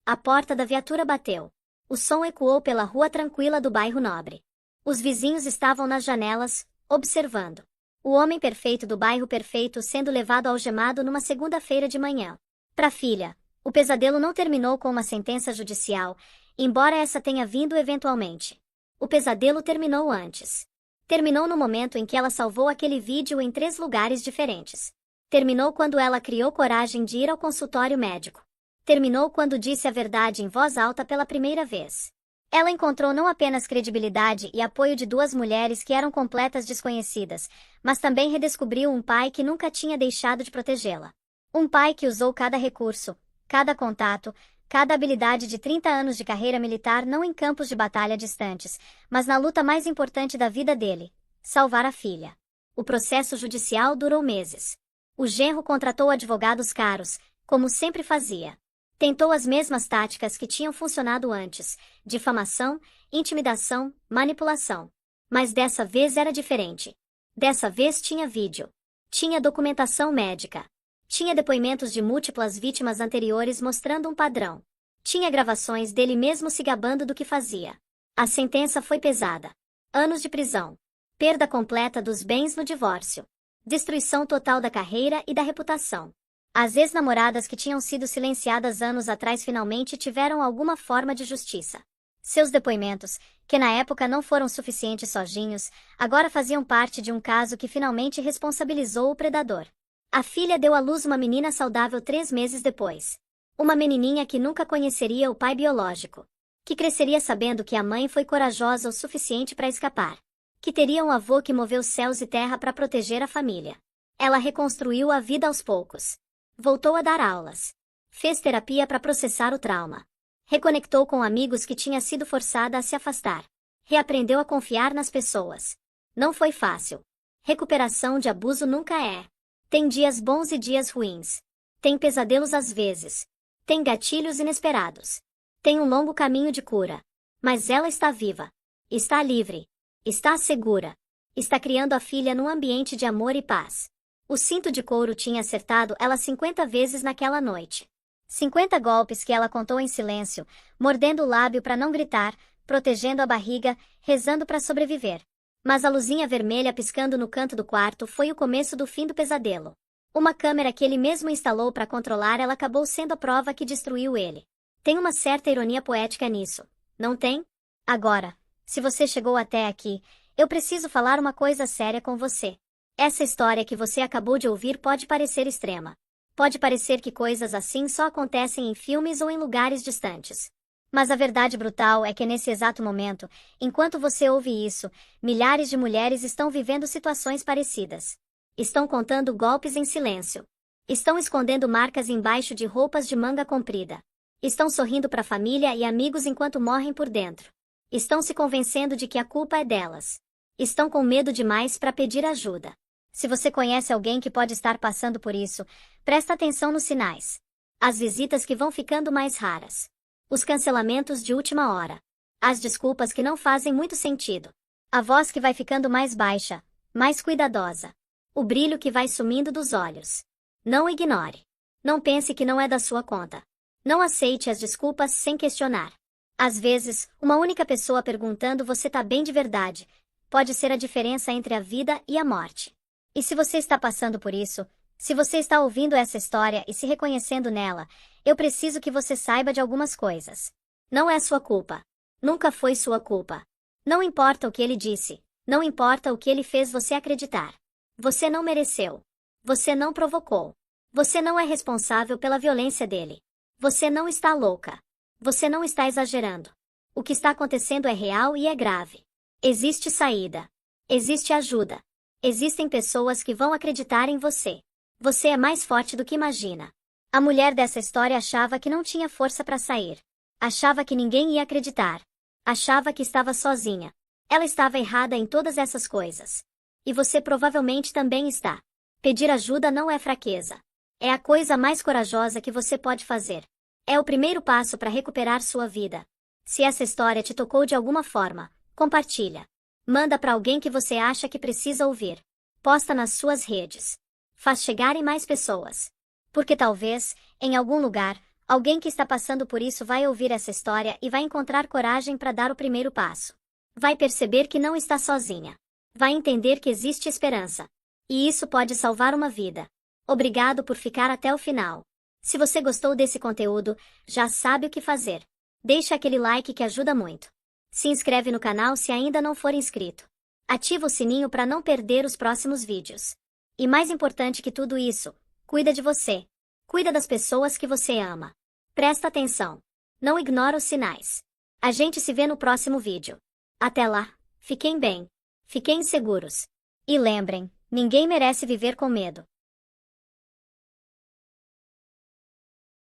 A porta da viatura bateu. O som ecoou pela rua tranquila do bairro Nobre. Os vizinhos estavam nas janelas, observando. O homem perfeito do bairro perfeito sendo levado algemado numa segunda-feira de manhã. Pra filha, o pesadelo não terminou com uma sentença judicial, embora essa tenha vindo eventualmente. O pesadelo terminou antes. Terminou no momento em que ela salvou aquele vídeo em 3 lugares diferentes. Terminou quando ela criou coragem de ir ao consultório médico. Terminou quando disse a verdade em voz alta pela primeira vez. Ela encontrou não apenas credibilidade e apoio de 2 mulheres que eram completas desconhecidas, mas também redescobriu um pai que nunca tinha deixado de protegê-la. Um pai que usou cada recurso, cada contato, cada habilidade de 30 anos de carreira militar não em campos de batalha distantes, mas na luta mais importante da vida dele, salvar a filha. O processo judicial durou meses. O genro contratou advogados caros, como sempre fazia. Tentou as mesmas táticas que tinham funcionado antes: difamação, intimidação, manipulação. Mas dessa vez era diferente. Dessa vez tinha vídeo. Tinha documentação médica. Tinha depoimentos de múltiplas vítimas anteriores mostrando um padrão. Tinha gravações dele mesmo se gabando do que fazia. A sentença foi pesada. Anos de prisão. Perda completa dos bens no divórcio. Destruição total da carreira e da reputação. As ex-namoradas que tinham sido silenciadas anos atrás finalmente tiveram alguma forma de justiça. Seus depoimentos, que na época não foram suficientes sozinhos, agora faziam parte de um caso que finalmente responsabilizou o predador. A filha deu à luz uma menina saudável 3 meses depois. Uma menininha que nunca conheceria o pai biológico. Que cresceria sabendo que a mãe foi corajosa o suficiente para escapar. Que teria um avô que moveu céus e terra para proteger a família. Ela reconstruiu a vida aos poucos. Voltou a dar aulas. Fez terapia para processar o trauma. Reconectou com amigos que tinha sido forçada a se afastar. Reaprendeu a confiar nas pessoas. Não foi fácil. Recuperação de abuso nunca é. Tem dias bons e dias ruins. Tem pesadelos às vezes. Tem gatilhos inesperados. Tem um longo caminho de cura. Mas ela está viva. Está livre. Está segura. Está criando a filha num ambiente de amor e paz. O cinto de couro tinha acertado ela 50 vezes naquela noite. 50 golpes que ela contou em silêncio, mordendo o lábio para não gritar, protegendo a barriga, rezando para sobreviver. Mas a luzinha vermelha piscando no canto do quarto foi o começo do fim do pesadelo. Uma câmera que ele mesmo instalou para controlar ela acabou sendo a prova que destruiu ele. Tem uma certa ironia poética nisso, não tem? Agora, se você chegou até aqui, eu preciso falar uma coisa séria com você. Essa história que você acabou de ouvir pode parecer extrema. Pode parecer que coisas assim só acontecem em filmes ou em lugares distantes. Mas a verdade brutal é que nesse exato momento, enquanto você ouve isso, milhares de mulheres estão vivendo situações parecidas. Estão contando golpes em silêncio. Estão escondendo marcas embaixo de roupas de manga comprida. Estão sorrindo para a família e amigos enquanto morrem por dentro. Estão se convencendo de que a culpa é delas. Estão com medo demais para pedir ajuda. Se você conhece alguém que pode estar passando por isso, presta atenção nos sinais. As visitas que vão ficando mais raras. Os cancelamentos de última hora. As desculpas que não fazem muito sentido. A voz que vai ficando mais baixa, mais cuidadosa. O brilho que vai sumindo dos olhos. Não ignore. Não pense que não é da sua conta. Não aceite as desculpas sem questionar. Às vezes, uma única pessoa perguntando você tá bem de verdade pode ser a diferença entre a vida e a morte. E se você está passando por isso, se você está ouvindo essa história e se reconhecendo nela, eu preciso que você saiba de algumas coisas. Não é sua culpa. Nunca foi sua culpa. Não importa o que ele disse, não importa o que ele fez você acreditar. Você não mereceu. Você não provocou. Você não é responsável pela violência dele. Você não está louca. Você não está exagerando. O que está acontecendo é real e é grave. Existe saída. Existe ajuda. Existem pessoas que vão acreditar em você. Você é mais forte do que imagina. A mulher dessa história achava que não tinha força para sair. Achava que ninguém ia acreditar. Achava que estava sozinha. Ela estava errada em todas essas coisas. E você provavelmente também está. Pedir ajuda não é fraqueza. É a coisa mais corajosa que você pode fazer. É o primeiro passo para recuperar sua vida. Se essa história te tocou de alguma forma, compartilha. Manda para alguém que você acha que precisa ouvir. Posta nas suas redes. Faz chegar em mais pessoas. Porque talvez, em algum lugar, alguém que está passando por isso vai ouvir essa história e vai encontrar coragem para dar o primeiro passo. Vai perceber que não está sozinha. Vai entender que existe esperança. E isso pode salvar uma vida. Obrigado por ficar até o final. Se você gostou desse conteúdo, já sabe o que fazer. Deixa aquele like que ajuda muito. Se inscreve no canal se ainda não for inscrito. Ativa o sininho para não perder os próximos vídeos. E mais importante que tudo isso, cuida de você. Cuida das pessoas que você ama. Presta atenção. Não ignora os sinais. A gente se vê no próximo vídeo. Até lá, fiquem bem. Fiquem seguros. E lembrem, ninguém merece viver com medo.